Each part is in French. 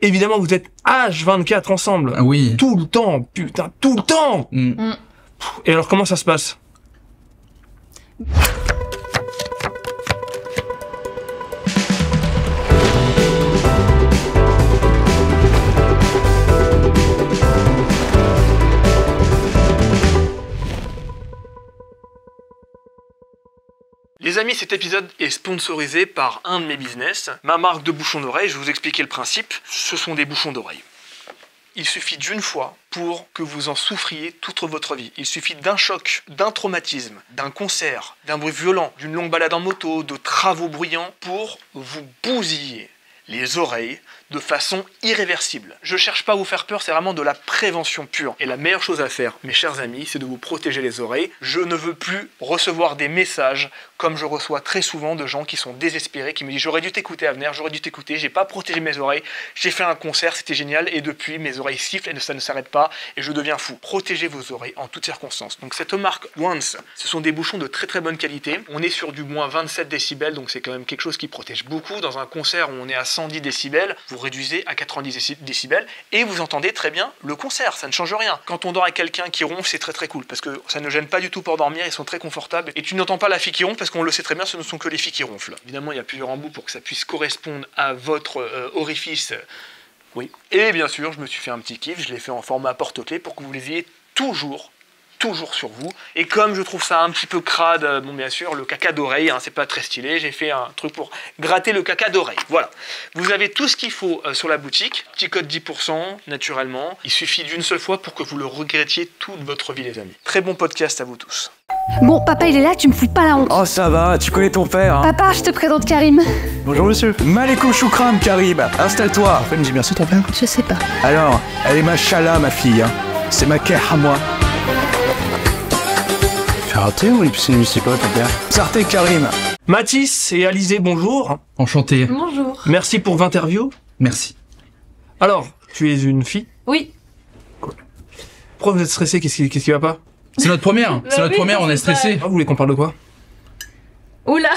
évidemment, vous êtes H24 ensemble. Oui. Tout le temps, putain, tout le temps. Et alors, comment ça se passe? Les amis, cet épisode est sponsorisé par un de mes business, ma marque de bouchons d'oreilles. Je vais vous expliquer le principe. Ce sont des bouchons d'oreilles. Il suffit d'une fois pour que vous en souffriez toute votre vie. Il suffit d'un choc, d'un traumatisme, d'un concert, d'un bruit violent, d'une longue balade en moto, de travaux bruyants pour vous bousiller les oreilles de façon irréversible. Je cherche pas à vous faire peur, c'est vraiment de la prévention pure. Et la meilleure chose à faire, mes chers amis, c'est de vous protéger les oreilles. Je ne veux plus recevoir des messages comme je reçois très souvent de gens qui sont désespérés, qui me disent « J'aurais dû t'écouter Avner, j'aurais dû t'écouter, j'ai pas protégé mes oreilles, j'ai fait un concert, c'était génial, et depuis mes oreilles sifflent et ça ne s'arrête pas, et je deviens fou. » Protégez vos oreilles en toutes circonstances. Donc cette marque Once, ce sont des bouchons de très très bonne qualité. On est sur du moins 27 décibels, donc c'est quand même quelque chose qui protège beaucoup. Dans un concert où on est à 110 décibels, vous réduisez à 90 décibels et vous entendez très bien le concert, ça ne change rien. Quand on dort avec quelqu'un qui ronfle, c'est très très cool parce que ça ne gêne pas du tout pour dormir, ils sont très confortables et tu n'entends pas la fille qui ronfle parce qu'on le sait très bien, ce ne sont que les filles qui ronflent. Évidemment, il y a plusieurs embouts pour que ça puisse correspondre à votre orifice. Oui. Et bien sûr, je me suis fait un petit kiff, je l'ai fait en format porte-clés pour que vous les ayez toujours sur vous. Et comme je trouve ça un petit peu crade, bon bien sûr, le caca d'oreille, hein, c'est pas très stylé, j'ai fait un truc pour gratter le caca d'oreille. Voilà. Vous avez tout ce qu'il faut sur la boutique, petit code 10% naturellement. Il suffit d'une seule fois pour que vous le regrettiez toute votre vie les amis. Très bon podcast à vous tous. Bon, papa il est là, tu me fous pas la honte. Oh ça va, tu connais ton père hein. Papa, je te présente Karim. Bonjour monsieur. Malekoum choukram Karim, installe-toi. En fait, me dis merci ton père. Je sais pas. Alors, elle est machallah ma fille, hein. C'est ma keh à moi. Fais rater ou c'est quoi ton père? Sarté Karim. Mathis et Alizé, bonjour. Enchanté. Bonjour. Merci pour l'interview. Merci. Alors, tu es une fille? Oui. Pourquoi vous êtes stressé? Qu'est-ce qui va pas? C'est notre première. C'est notre oui, première, on est stressé. Ah, vous voulez qu'on parle de quoi? Oula,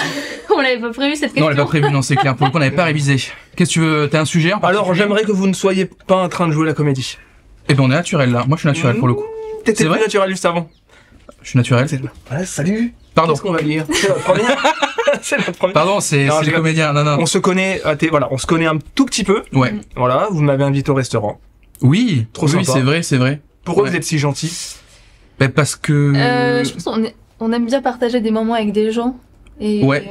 on l'avait pas prévu cette question. Non, on l'avait pas prévu, non, c'est clair. Pour le coup, on n'avait pas révisé. Qu'est-ce que tu veux? T'as un sujet en Alors, particulier? j'aimerais que vous ne soyez pas en train de jouer la comédie. Eh ben, on est naturel là. Moi, je suis naturel pour le coup. T'étais C'est pas vrai naturel juste avant. Je suis naturel. Ouais, salut. Pardon. Qu'est-ce qu'on va lire? C'est la première. C'est la première. Pardon, c'est Non, les je- comédiens. Non, non. On se connaît, voilà, on se connaît un tout petit peu. Ouais. Voilà, vous m'avez invité au restaurant. Oui. Trop oui, sympa. c'est vrai. Pourquoi Ouais. vous êtes si gentil? Ben, parce que. Je pense qu'on aime bien partager des moments avec des gens. Et Ouais.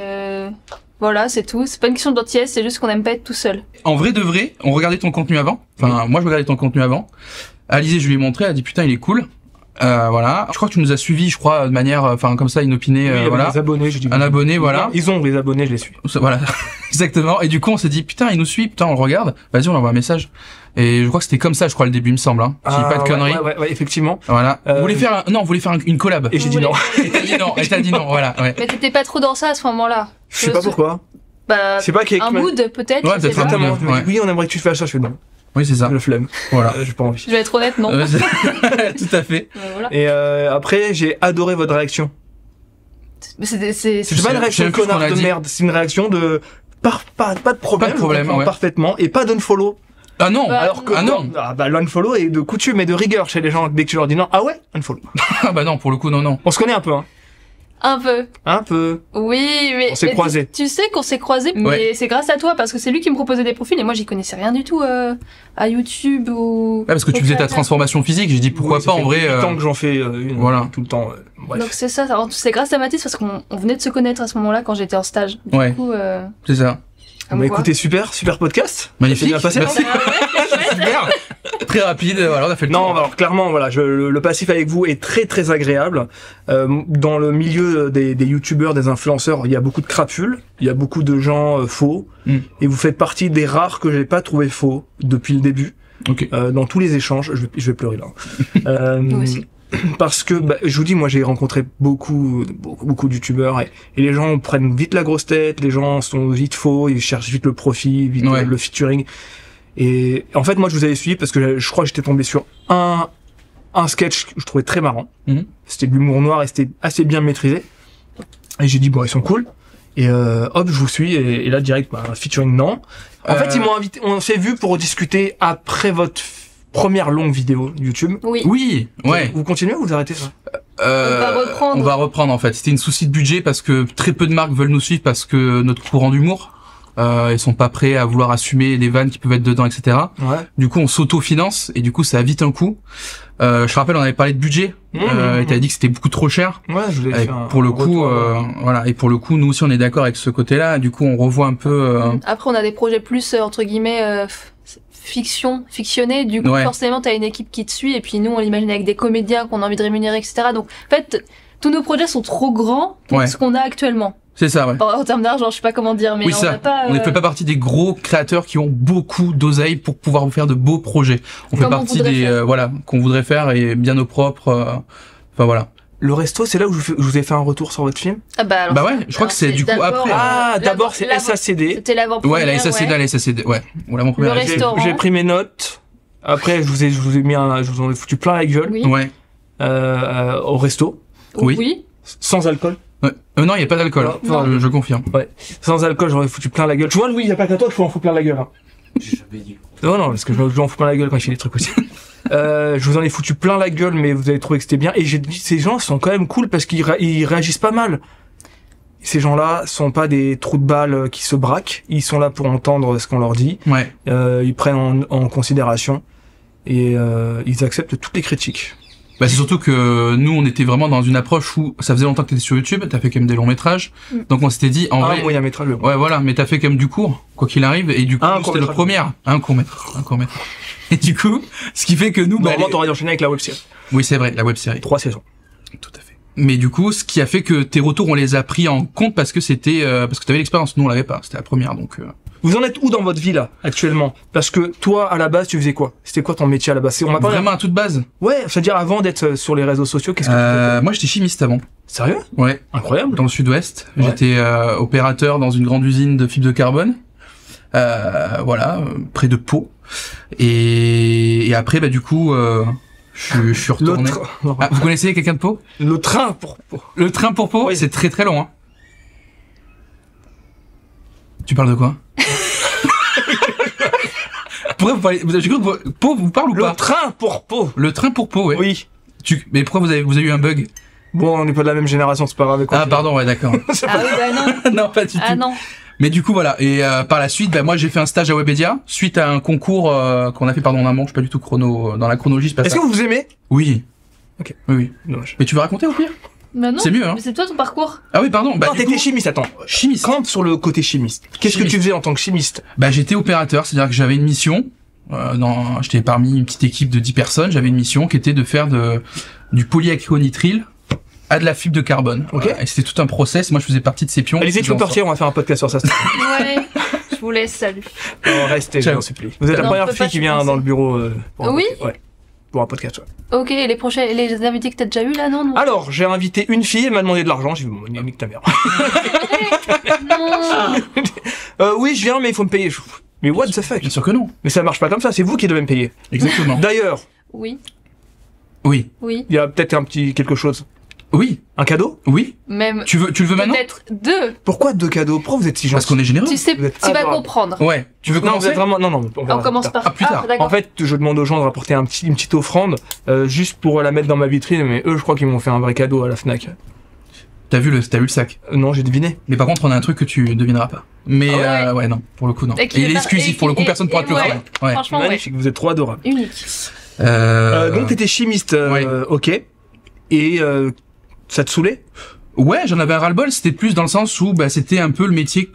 voilà, c'est tout. C'est pas une question de gentillesse, c'est juste qu'on aime pas être tout seul. En vrai de vrai, on regardait ton contenu avant. Enfin, moi, je regardais ton contenu avant. Alizé, je lui ai montré, elle a dit putain, il est cool. Voilà. Je crois que tu nous as suivis, je crois, de manière, enfin, comme ça, inopinée, Oui, il y avait voilà. des abonnés, j'ai dit. Un abonné, voilà. Ils ont les abonnés, je les suis. Voilà. Exactement. Et du coup, on s'est dit, putain, il nous suit, putain, on le regarde. Vas-y, on lui envoie un message. Et je crois que c'était comme ça, je crois, le début, il me semble, hein. Si je dis pas de conneries. Ouais, effectivement. Voilà. On voulait faire on voulait faire une collab. Et j'ai dit non. Et t'as dit non, et t'as dit non, voilà, ouais. Mais t'étais pas trop dans ça à ce moment-là. Je sais pas pourquoi. Bah, Je sais pas qui un mood peut-être. Ouais, je sais peut-être un pas. mood. Exactement. Ouais. Oui, on aimerait que tu fasses ça. Je fais non. Oui, c'est ça. Le flemme. Voilà. J'ai pas envie. Je vais être honnête, non. Tout à fait. Voilà. Et après, j'ai adoré votre réaction. Mais c'est C'est pas une réaction sais de plus ce qu'on connard a de dit. merde. C'est une réaction de pas de problème. Pas de problème, je comprends ouais. parfaitement. Et pas d'unfollow. Ah non. Bah, Alors que Ah non. l'unfollow est de coutume et de rigueur chez les gens. Dès que tu leur dis non, ah ouais, unfollow. Ah bah non, pour le coup, non. On se connaît un peu, hein. un peu. Un peu. Oui, mais On s'est croisés. Tu sais qu'on s'est croisés, mais Ouais. c'est grâce à toi parce que c'est lui qui me proposait des profils et moi j'y connaissais rien du tout à YouTube ou. Ouais, parce que tu faisais ta transformation physique, j'ai dit pourquoi Oui, pas ça en fait vrai. 8 ans que j'en fais une. voilà. Tout le temps. Bref. Donc c'est ça, c'est grâce à Mathis parce qu'on venait de se connaître à ce moment-là quand j'étais en stage. Du Ouais. coup, C'est ça. comme Bah quoi. écoutez, super podcast. Magnifique. Ça s'est bien passé, Merci. Super. Très rapide, voilà, on a fait le Non, tour. alors clairement, voilà, le passif avec vous est très très agréable. Dans le milieu des youtubeurs, des influenceurs, il y a beaucoup de crapules, il y a beaucoup de gens faux, et vous faites partie des rares que j'ai pas trouvé faux depuis le début. Ok. Dans tous les échanges, je vais pleurer là. Nous aussi. Parce que je vous dis, moi j'ai rencontré beaucoup de youtubeurs et les gens prennent vite la grosse tête, les gens sont vite faux, ils cherchent vite le profit, vite Ouais. le featuring. Et en fait, moi je vous avais suivi parce que je crois que j'étais tombé sur un sketch que je trouvais très marrant. Mhm. C'était de l'humour noir et c'était assez bien maîtrisé. Et j'ai dit bon, ils sont cool. Et hop, je vous suis, et là, direct, featuring non. En fait, ils m'ont invité, on s'est vu pour discuter après votre première longue vidéo YouTube. Oui. Oui, ouais. Vous continuez ou vous arrêtez ça? On va reprendre en fait. C'était une souci de budget parce que très peu de marques veulent nous suivre parce que notre courant d'humour, ils sont pas prêts à vouloir assumer des vannes qui peuvent être dedans, etc. Ouais. Du coup, on s'auto-finance et du coup, ça a vite un coût. Je te rappelle, on avait parlé de budget et t'avais dit que c'était beaucoup trop cher. Ouais, je voulais Et faire pour le coup, voilà. Et pour le coup, nous aussi, on est d'accord avec ce côté-là. Du coup, on revoit un peu. Après, on a des projets plus, entre guillemets, fictionnés. Du coup, Ouais. forcément, t'as une équipe qui te suit. Et puis nous, on l'imagine avec des comédiens qu'on a envie de rémunérer, etc. Donc, en fait, tous nos projets sont trop grands pour Ouais. ce qu'on a actuellement. C'est ça, ouais. En termes d'argent, je sais pas comment dire, mais Oui, on ça. n'a pas... On ne fait pas partie des gros créateurs qui ont beaucoup d'oseille pour pouvoir faire de beaux projets. On fait Comme on partie voudrait des faire. voilà qu'on voudrait faire et bien au propre. Enfin voilà. Le resto, c'est là où je vous ai fait un retour sur votre film? Ah bah, alors, Bah ouais, je crois alors, que c'est du coup d'abord, après. Ah, d'abord, c'est SACD. C'était l'avant-première, Ouais, la SACD, ouais. la SACD, ouais. Voilà mon premier. Le avis. restaurant. J'ai pris mes notes. Après, je vous ai mis je vous en ai foutu plein la gueule. Oui. Ouais. Au resto. Oui. Oui. Sans alcool. Ouais. Non, il y a pas d'alcool. Non. Je confirme. Sans alcool, j'aurais foutu plein la gueule. Tu vois, Louis, il y a pas qu'à toi, je peux en foutre plein la gueule. Hein. Non, parce que je lui en fous plein la gueule quand il fait des trucs aussi. Je vous en ai foutu plein la gueule, mais vous avez trouvé que c'était bien. Et j'ai dit, ces gens sont quand même cool parce qu'ils réagissent pas mal. Ces gens-là sont pas des trous de balles qui se braquent. Ils sont là pour entendre ce qu'on leur dit. Ouais. Ils prennent en considération et ils acceptent toutes les critiques. Bah c'est surtout que nous on était vraiment dans une approche où ça faisait longtemps que t'étais sur YouTube, t'as fait quand même des longs métrages, donc on s'était dit en vrai. moyen métrage. Ouais voilà, mais t'as fait quand même du court, quoi qu'il arrive, et du coup Un c'était le court-métrage. premier, un court métrage. Et du coup, ce qui fait que nous, Normalement, t'aurais enchaîné avec la web série. oui c'est vrai, la web série. 3 saisons. Tout à fait. Mais du coup, ce qui a fait que tes retours, on les a pris en compte parce que c'était, parce que t'avais l'expérience, nous on l'avait pas, c'était la première, donc. Vous en êtes où dans votre vie là, actuellement? Parce que toi, à la base, tu faisais quoi? C'était quoi ton métier à la base? On m'a pas Vraiment à toute base. Ouais, c'est-à-dire avant d'être sur les réseaux sociaux, qu'est-ce que tu faisais? Moi j'étais chimiste avant. Sérieux? Ouais. Incroyable. Dans le sud-ouest. Ouais. J'étais opérateur dans une grande usine de fibres de carbone. Voilà, près de Pau. Et après, bah du coup, je suis retourné. Ah, vous connaissez quelqu'un de Pau? Le train pour... Le train pour Pau, Oui. c'est très très long. Hein. Tu parles de quoi? Pourquoi vous parlez? J'ai cru que Pau vous parle ou Le pas? train pour Pau. Le train pour Pau, ouais. Oui. Mais pourquoi vous avez eu un bug? Bon, on n'est pas de la même génération, c'est pas grave. Ah pardon, ouais d'accord. Ah oui, bah non. Non, pas du tout. Ah non. Mais du coup voilà, et par la suite, moi j'ai fait un stage à Webedia suite à un concours qu'on a fait en amont, je suis pas du tout dans la chronologie, c'est pas Est-ce ça. que vous aimez? Oui. Ok. Oui. Dommage. Mais tu veux raconter au pire? Bah non. C'est mieux, hein. Mais c'est toi ton parcours. Ah oui, pardon. Bah, Non, du t'étais coup, chimiste, attends. chimiste. Campe sur le côté chimiste. Qu'est-ce que Chimiste. tu faisais en tant que chimiste? Bah j'étais opérateur, c'est-à-dire que j'avais une mission. J'étais parmi une petite équipe de 10 personnes. J'avais une mission qui était de faire du polyacrylonitrile à de la fibre de carbone. Ok. Voilà. Et c'était tout un process. Moi je faisais partie de ces pions. Allez-y, tu peux partir, on va faire un podcast sur ça. Ouais. Je vous laisse, salut. Restez, je Ciao. vous en supplie. Vous êtes la Non, première on peut fille pas qui se vient lancer. dans le bureau pour un Oui. podcast. Ouais. Pour un podcast, ouais. Ok, les invités que t'as déjà eu là, non? Non. Alors, j'ai invité une fille, elle m'a demandé de l'argent, j'ai dit, bon, nique ta mère. Non. Oui, je viens, mais il faut me payer. Mais what the fuck? Bien sûr que non. Mais ça marche pas comme ça, c'est vous qui devez me payer. Exactement. D'ailleurs, Oui. Oui. Oui. il y a peut-être quelque chose. Oui. Un cadeau? Oui. Même. Tu le veux maintenant? Peut-être deux. Pourquoi 2 cadeaux? Pourquoi vous êtes si Parce gentil? qu'on est généreux. Tu sais, Vous êtes tu vas adorable. comprendre. Ouais. Tu veux Non, vous commencer? êtes vraiment... Non, on verra On commence plus tard. par. Ah, plus tard. d'accord. En fait, je demande aux gens de rapporter une petite offrande, juste pour la mettre dans ma vitrine, mais eux, je crois qu'ils m'ont fait un vrai cadeau à la Fnac. T'as vu le sac. Non, j'ai deviné. Mais par contre, on a un truc que tu devineras pas. Mais Ah ouais. ouais, non, pour le coup, non. Et Et qui il est pas- exclusif, et pour le qui- coup, personne pourra te le ouais. faire. Ouais. Franchement, ouais. Magnifique, vous êtes trop adorables. Unique. Donc t'étais chimiste, ouais. ok. Et ça te saoulait? Ouais, j'en avais un ras-le-bol, c'était plus dans le sens où bah, c'était un peu le métier que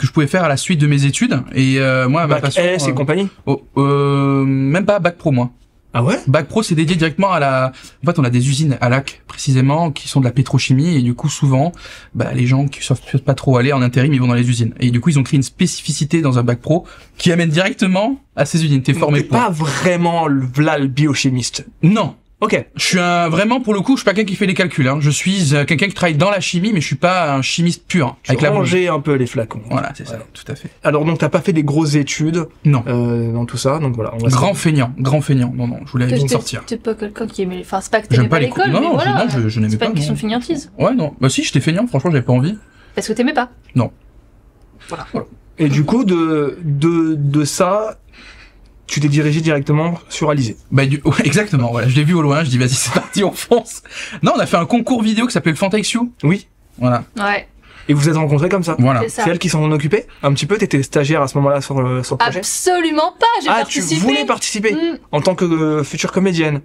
je pouvais faire à la suite de mes études. Et moi, ma Bac passion... S et compagnie? Même pas Bac Pro, moi. Ah ouais? Bac Pro, c'est dédié directement à la... En fait, on a des usines à Lac, précisément, qui sont de la pétrochimie, et du coup, souvent, bah, les gens qui savent pas trop aller en intérim, ils vont dans les usines. Et du coup, ils ont créé une spécificité dans un Bac Pro qui amène directement à ces usines. T'es formé T'es pour. pas vraiment le biochimiste. Non. Ok. Je suis vraiment, pour le coup, je suis pas quelqu'un qui fait les calculs, hein. Je suis quelqu'un qui travaille dans la chimie, mais je suis pas un chimiste pur, hein, Tu avec la bouche. rangeais un peu les flacons. Voilà, c'est ça, Ouais. tout à fait. Alors donc t'as pas fait des grosses études Non. dans tout ça, donc voilà. On va Grand feignant. Non, non, je voulais vite sortir. T'es pas quelqu'un qui aimait. Enfin, c'est pas que J'aime t'aimais pas pas les l'école, cours. Non, mais non, voilà. je n'aimais C'est pas pas, une question non. de fainéantise. Ouais, non. Bah si, j'étais feignant, franchement, j'avais pas envie. Parce que t'aimais pas. Voilà. Et du coup, de ça, tu t'es dirigé directement sur Alizé. Ouais, exactement, voilà, je l'ai vu au loin, je dis vas-y c'est parti, on fonce. Non, on a fait un concours vidéo qui s'appelait le Fantaxu. Oui. Voilà. Ouais. Et vous vous êtes rencontrés comme ça. Voilà. C'est ça. C'est elle qui s'en occupait un petit peu. T'étais stagiaire à ce moment-là sur le projet. Absolument pas, j'ai Ah, participé. tu voulais participer en tant que future comédienne.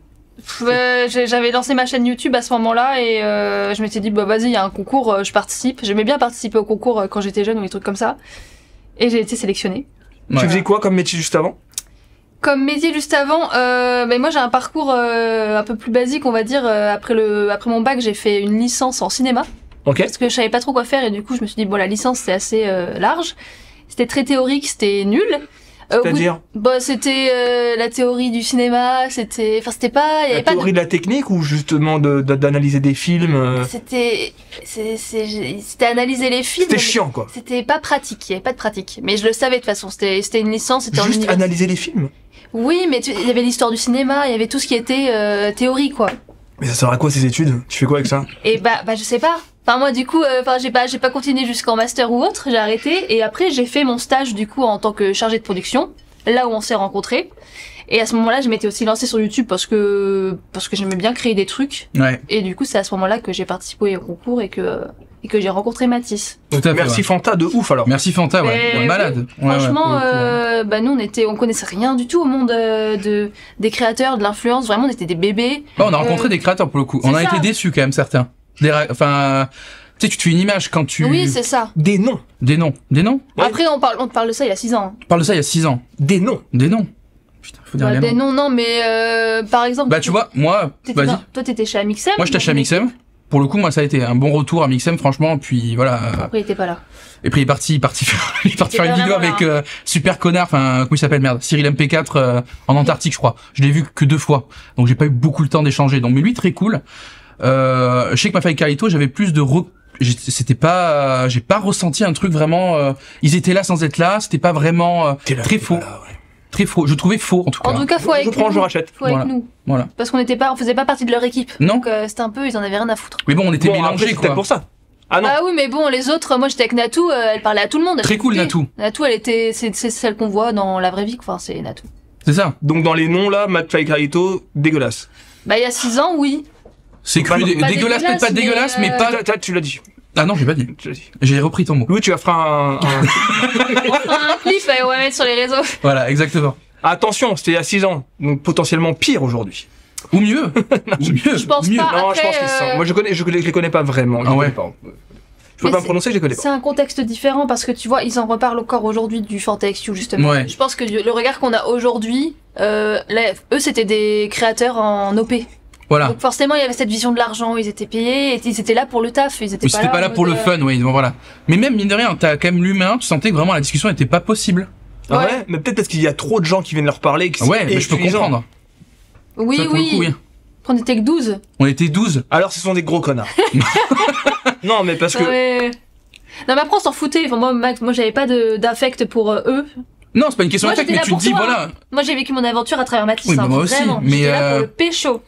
J'avais lancé ma chaîne YouTube à ce moment-là et je m'étais dit bah vas-y, il y a un concours, je participe. J'aimais bien participer au concours quand j'étais jeune ou des trucs comme ça. Et j'ai été sélectionnée. Ouais. Tu faisais quoi comme métier juste avant? Comme métier juste avant, ben moi j'ai un parcours un peu plus basique, on va dire. Après mon bac, j'ai fait une licence en cinéma Ok. parce que je savais pas trop quoi faire et du coup je me suis dit bon la licence c'est assez large. C'était très théorique, c'était nul. C'est-à-dire Bah c'était la théorie du cinéma, c'était pas, il y la avait pas théorie de la technique ou justement d'analyser des films c'était analyser les films. C'était mais chiant quoi. C'était pas pratique, il y avait pas de pratique. Mais je le savais de toute façon, c'était une licence, c'était en Juste université. analyser les films. Oui, mais il y avait l'histoire du cinéma, il y avait tout ce qui était théorie quoi. Mais ça sert à quoi ces études? Tu fais quoi avec ça? Et bah je sais pas. Enfin moi du coup j'ai pas continué jusqu'en master ou autre, j'ai arrêté et après j'ai fait mon stage du coup en tant que chargée de production, là où on s'est rencontrés. Et à ce moment-là, je m'étais aussi lancée sur YouTube parce que j'aimais bien créer des trucs Ouais. et du coup, c'est à ce moment-là que j'ai participé au concours et que j'ai rencontré Mathis. Tout à fait. Merci Ouais. Fanta de ouf alors. Merci Fanta, ouais. Mais Ouais, malade. Ouais, ouais, Franchement, pour le coup, ouais. nous on connaissait rien du tout au monde des créateurs, de l'influence. Vraiment, on était des bébés. Ouais, on a rencontré des créateurs pour le coup. c'est On a ça. été déçus quand même certains. Enfin, tu sais, tu te fais une image quand tu. Oui, c'est ça. Des noms. Des noms. Des noms. Ouais. Après, on te parle de ça il y a 6 ans. On parle de ça il y a 6 ans. Des noms. Des noms. Putain, faut dire Bah, les des noms. noms, non, mais par exemple. Bah tu vois, moi, vas-y. Toi, t'étais chez Amixem. Moi j'étais chez Amixem. Pour le coup, moi ça a été un bon retour à Amixem, franchement. Puis voilà. Après, il était pas là. Et puis il est parti faire une pas vidéo vraiment avec Super Connard, enfin comment il s'appelle merde, Cyril MP4 en Antarctique je crois. Je l'ai vu que 2 fois, donc j'ai pas eu beaucoup le temps d'échanger. Donc mais lui très cool. Je sais que ma faille Carlito, j'avais plus de j'ai pas ressenti un truc vraiment. Ils étaient là sans être là, c'était pas vraiment T'es là, très t'es faux, pas là, ouais. très faux. Je trouvais faux en tout cas. En tout cas, faut Je avec prends, nous. je rachète. Faut avec Voilà. nous. Voilà. Parce on faisait pas partie de leur équipe. Non. Donc c'était un peu, ils en avaient rien à foutre. Mais bon, on était Bon, après, mélangés c'est quoi. peut-être pour ça. Ah non. Ah oui, mais bon, les autres, moi j'étais avec Natou, elle parlait à tout le monde. Très cool, Natou. Natou, c'est celle qu'on voit dans la vraie vie, enfin, c'est Natou. C'est ça. Donc dans les noms là, Matt Carito, dégueulasse. Bah, il y a 6 ans, oui. C'est Pas cru, dégueulasse, peut-être pas mais, dégueulasse, mais pas. Tu l'as dit. Ah non, j'ai pas dit. Tu l'as dit. J'ai repris ton mot. Louis, tu vas faire un... On fera un clip, on va mettre sur les réseaux. Voilà, exactement. Attention, c'était il y a 6 ans, donc potentiellement pire aujourd'hui. Ou mieux. Ou mieux. Je pense mieux. pas. Non, je Après, pense que c'est ça. Moi, je les connais pas vraiment. Je Ah les ouais. connais pas. Je peux Mais pas me prononcer, je les connais pas. c'est un contexte différent parce que tu vois, ils en reparlent encore aujourd'hui du Fantex You justement. Ouais. Je pense que le regard qu'on a aujourd'hui, eux c'était des créateurs en OP. Voilà. Donc forcément il y avait cette vision de l'argent, ils étaient payés, et ils étaient là pour le taf, ils étaient Mais c'était pas là en pour mode, le fun, oui, bon, voilà. Mais même, mine de rien, t'as quand même l'humain, tu sentais que vraiment la discussion était pas possible. Ah Ouais. ouais, mais peut-être parce qu'il y a trop de gens qui viennent leur parler. Que c'est Ouais, mais je peux épuisant. comprendre. Oui, Ça, pour le coup, oui. On était que 12. On était 12. Alors, ce sont des gros connards. Non, mais parce que. Ouais. Non mais après on s'en foutait, enfin, moi j'avais pas d'affect pour eux. Non, c'est pas une question Moi, d'attaque, j'étais mais là tu te pour dis, toi, voilà. Moi j'ai vécu mon aventure à travers Mathis, Oui, hein, bah, moi aussi, vraiment. mais, J'étais là pour le pécho.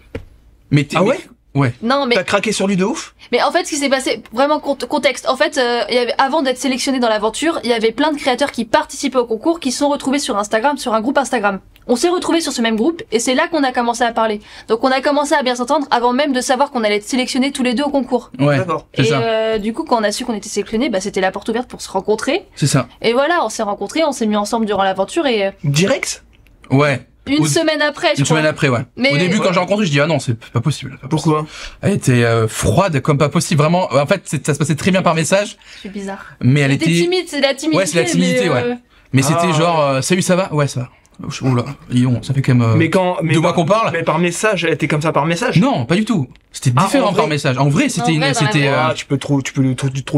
Mais t'es. Ah ouais? Ouais. Non mais T'as craqué sur lui de ouf? Mais en fait, ce qui s'est passé, vraiment contexte. En fait, il y avait, avant d'être sélectionné dans l'aventure, il y avait plein de créateurs qui participaient au concours, qui se sont retrouvés sur Instagram, sur un groupe Instagram. On s'est retrouvés sur ce même groupe, et c'est là qu'on a commencé à parler. Donc on a commencé à bien s'entendre avant même de savoir qu'on allait être sélectionnés tous les deux au concours. Ouais. D'accord. C'est Et ça. du coup, quand on a su qu'on était sélectionnés, bah c'était la porte ouverte pour se rencontrer. C'est ça. Et voilà, on s'est rencontrés, on s'est mis ensemble durant l'aventure, et Direct? Ouais. une Ou- semaine après, je Une crois. semaine après, ouais. Mais- Au début, Ouais. quand j'ai rencontré, je dis, ah non, c'est pas possible. Pas possible. Pourquoi? Elle était froide comme pas possible, vraiment. En fait, ça se passait très bien par message, Je suis bizarre. mais elle Elle était était. timide, c'est la timidité. Ouais, c'est la timidité, mais, ouais. Mais c'était Ah, genre, salut, ça va? Ouais, ça va. Oula, dis-donc, ça fait quand même. Mais quand. Mais deux mois qu'on parle? Mais par message, elle était comme ça par message? Non, pas du tout. C'était Ah, différent en vrai par message. En vrai, c'était En vrai, dans la c'était. vraie Ah, tu peux trouver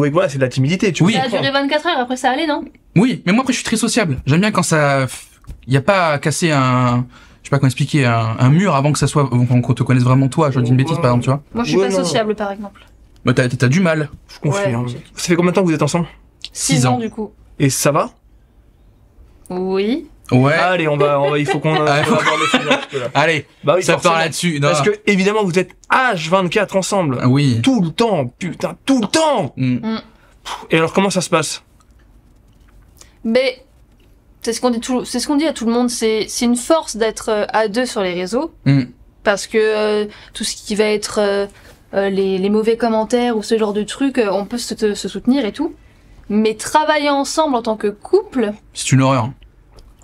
que voilà, c'est de la timidité, tu Oui. Ça a duré 24 heures, après ça allait, non? Oui, mais moi après, je suis très sociable. J'aime bien quand ça. Y a pas à casser un. Je sais pas comment expliquer, un mur avant que ça soit. Qu'on te connaisse vraiment toi. Je dis une bêtise, par exemple, tu vois. Moi, je suis Ouais, pas non. sociable, par exemple. Mais t'as du mal. Je confie. Ouais, hein. j'ai- Ça fait combien de temps que vous êtes ensemble? 6 ans. du coup. Et ça va? Oui. Ouais. Allez, il faut qu'on Ah, on va aborder ce sujet un petit peu, là. Allez, Bah oui, ça forcément. part là-dessus. Non. Parce que, évidemment, vous êtes H24 ensemble. Ah oui. Tout le temps, putain, tout le temps! Mm. Et alors, comment ça se passe? Mais c'est ce qu'on dit à tout le monde, c'est une force d'être à deux sur les réseaux, parce que tout ce qui va être les mauvais commentaires ou ce genre de trucs, on peut se soutenir et tout. Mais travailler ensemble en tant que couple, c'est une horreur.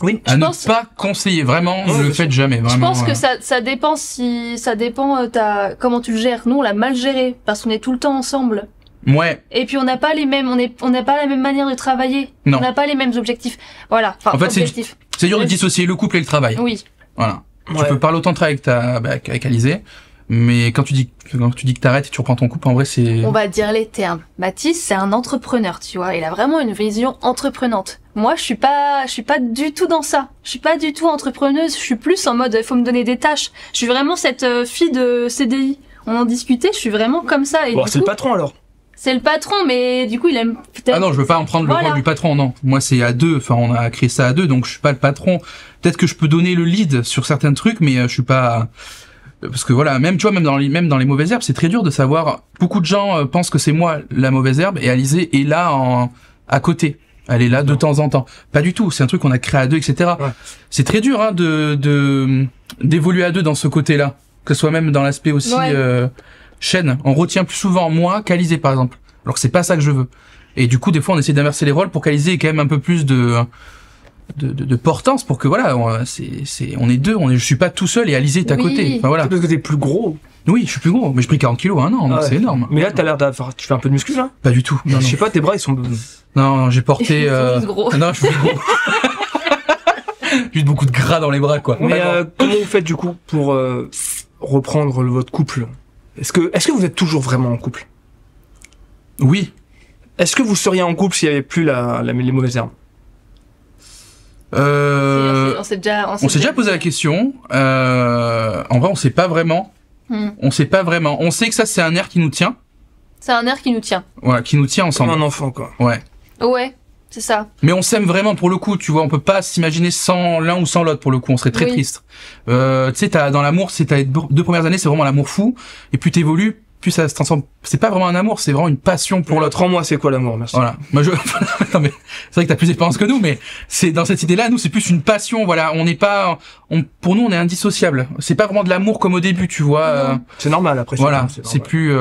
Oui, à ne pas conseiller, vraiment, ne le faites jamais. Vraiment, je pense que ça dépend comment tu le gères. Nous, on l'a mal géré parce qu'on est tout le temps ensemble. Ouais. Et puis on n'a pas on n'a pas la même manière de travailler. Non. On n'a pas les mêmes objectifs. Voilà. Enfin, en fait, objectifs. c'est dur de dissocier le couple et le travail. Oui. Voilà. Ouais. Tu peux parler autant de travail avec Alizé, mais quand tu dis que t'arrêtes et tu reprends ton couple, en vrai, c'est... On va dire les termes. Mathis, c'est un entrepreneur, tu vois. Il a vraiment une vision entreprenante. Moi, je suis pas du tout dans ça. Je suis pas du tout entrepreneuse. Je suis plus en mode, faut me donner des tâches. Je suis vraiment cette fille de CDI. On en discutait, je suis vraiment comme ça. Et bon, du c'est coup, le patron alors. c'est le patron, mais du coup, il aime peut-être... Ah non, je veux pas en prendre le rôle du patron, non. Moi, c'est à deux. Enfin, on a créé ça à deux, donc je suis pas le patron. Peut-être que je peux donner le lead sur certains trucs, mais je suis pas... Parce que voilà, même, tu vois, même dans les mauvaises herbes, c'est très dur de savoir. Beaucoup de gens pensent que c'est moi la mauvaise herbe, et Alizé est là à côté. Elle est là de temps en temps. Pas du tout. C'est un truc qu'on a créé à deux, etc. Ouais. C'est très dur, hein, d'évoluer à deux dans ce côté-là. Que ce soit même dans l'aspect aussi, chaîne. On retient plus souvent moi qu'Alizé, par exemple. Alors que c'est pas ça que je veux. Et du coup, des fois, on essaie d'inverser les rôles pour qu'Alizé ait quand même un peu plus de portance, pour que voilà, on est deux, je suis pas tout seul et Alizé est à côté. Enfin, voilà. C'est parce que t'es plus gros. Oui, je suis plus gros, mais j'ai pris 40 kilos un an, donc c'est énorme. Mais là, t'as l'air d'avoir, tu fais un peu de muscu, là? Pas du tout. Non, je sais pas, tes bras, ils sont... Non, j'ai porté, gros. Non, je suis gros. Juste beaucoup de gras dans les bras, quoi. Mais, comment vous faites, du coup, pour, reprendre votre couple? Est-ce que vous êtes toujours vraiment en couple? Oui. Est-ce que vous seriez en couple s'il y avait plus les mauvaises herbes? On s'est déjà posé la question. En vrai, on sait pas vraiment. On sait pas vraiment. On sait que ça, c'est un air qui nous tient. C'est un air qui nous tient. Voilà, qui nous tient ensemble. Comme un enfant, quoi. Ouais. Ouais, c'est ça. Mais on s'aime vraiment pour le coup, tu vois. On peut pas s'imaginer sans l'un ou sans l'autre pour le coup. On serait très triste. Tu sais, dans l'amour, c'est les 2 premières années, c'est vraiment l'amour fou. Et plus t'évolues, plus ça se transforme. C'est pas vraiment un amour, c'est vraiment une passion pour l'autre. En moi, c'est quoi l'amour? Merci. Voilà. Moi, non, mais c'est vrai que t'as plus d'expérience que nous, mais c'est dans cette idée-là, nous, c'est plus une passion. Voilà, on n'est pas, pour nous, on est indissociable. C'est pas vraiment de l'amour comme au début, tu vois. C'est normal après. Voilà, c'est plus.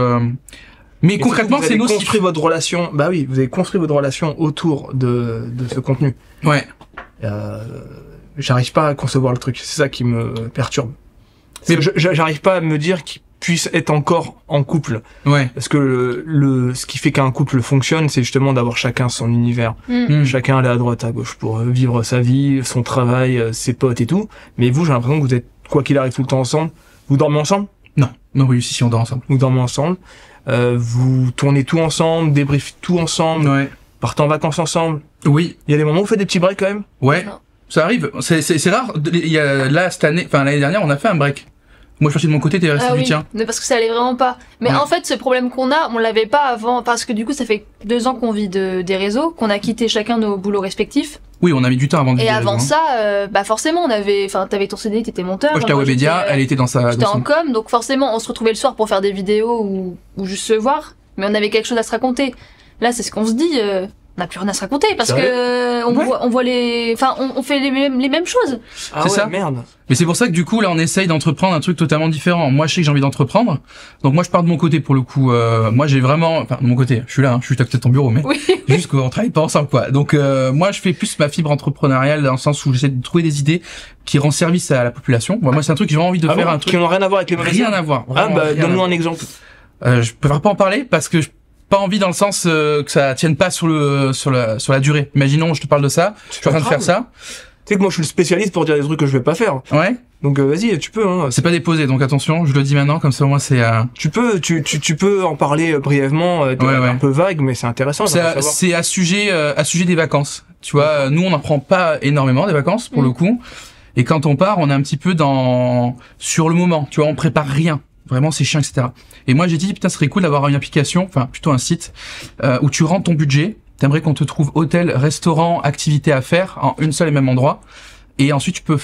Mais concrètement, c'est nocif. Construit votre relation. Bah oui, vous avez construit votre relation autour de ce contenu. Ouais. J'arrive pas à concevoir le truc. C'est ça qui me perturbe. Mais j'arrive pas à me dire qu'ils puissent être encore en couple. Ouais. Parce que ce qui fait qu'un couple fonctionne, c'est justement d'avoir chacun son univers. Chacun aller à droite, à gauche pour vivre sa vie, son travail, ses potes et tout. Mais vous, j'ai l'impression que vous êtes, quoi qu'il arrive, tout le temps ensemble. Vous dormez ensemble? Non. Non, oui, si, on dort ensemble. Vous dormez ensemble. Vous tournez tout ensemble, débriefez tout ensemble. Ouais. Partez en vacances ensemble. Oui. Il y a des moments où vous faites des petits breaks quand même? Ouais. Non. Ça arrive. C'est rare. Il y a, là, cette année, enfin, l'année dernière, on a fait un break. Moi, je suis parti de mon côté, t'es resté du tien. Mais parce que ça allait vraiment pas. Mais en fait, ce problème qu'on a, on l'avait pas avant, parce que du coup, ça fait 2 ans qu'on vit des réseaux, qu'on a quitté chacun nos boulots respectifs. Oui, on a mis du temps avant de vivre. Et avant ça, forcément, t'avais ton CDI, t'étais monteur. Moi, j'étais à Webedia, elle était dans sa... J'étais en com, donc forcément, on se retrouvait le soir pour faire des vidéos ou juste se voir, mais on avait quelque chose à se raconter. Là, c'est ce qu'on se dit, on n'a plus rien à se raconter, parce que on voit on fait les mêmes choses. Ah c'est ouais, ça. Merde. Mais c'est pour ça que du coup, là, on essaye d'entreprendre un truc totalement différent. Moi, je sais que j'ai envie d'entreprendre. Donc moi, je pars de mon côté pour le coup. Moi, j'ai vraiment... Enfin, de mon côté, je suis là, je suis à côté de ton bureau, mais juste qu'on travaille pas ensemble, quoi. Donc moi, je fais plus ma fibre entrepreneuriale dans le sens où j'essaie de trouver des idées qui rendent service à la population. Moi, c'est un truc que j'ai envie de faire. Un truc qui n'ont rien à voir avec les mauvaises herbes. Rien à voir. Ah bah, donne-nous un exemple. Je préfère pas en parler parce que pas envie dans le sens que ça tienne pas sur la durée. Imaginons, je te parle de ça, je suis en train de faire ça. Tu sais que moi je suis le spécialiste pour dire des trucs que je vais pas faire. Ouais. Donc vas-y, tu peux. Hein. C'est pas déposé, donc attention, je le dis maintenant, comme ça au moins c'est. Tu peux en parler brièvement, un peu vague, mais c'est intéressant. C'est à sujet des vacances. Tu vois, nous on n'en prend pas énormément des vacances pour le coup, et quand on part, on est un petit peu sur le moment. Tu vois, on prépare rien. Vraiment, c'est chiant, etc. Et moi, j'ai dit, putain, ce serait cool d'avoir une application, enfin, plutôt un site, où tu rentres ton budget. T'aimerais qu'on te trouve hôtel, restaurant, activité à faire en une seule et même endroit. Et ensuite, tu peux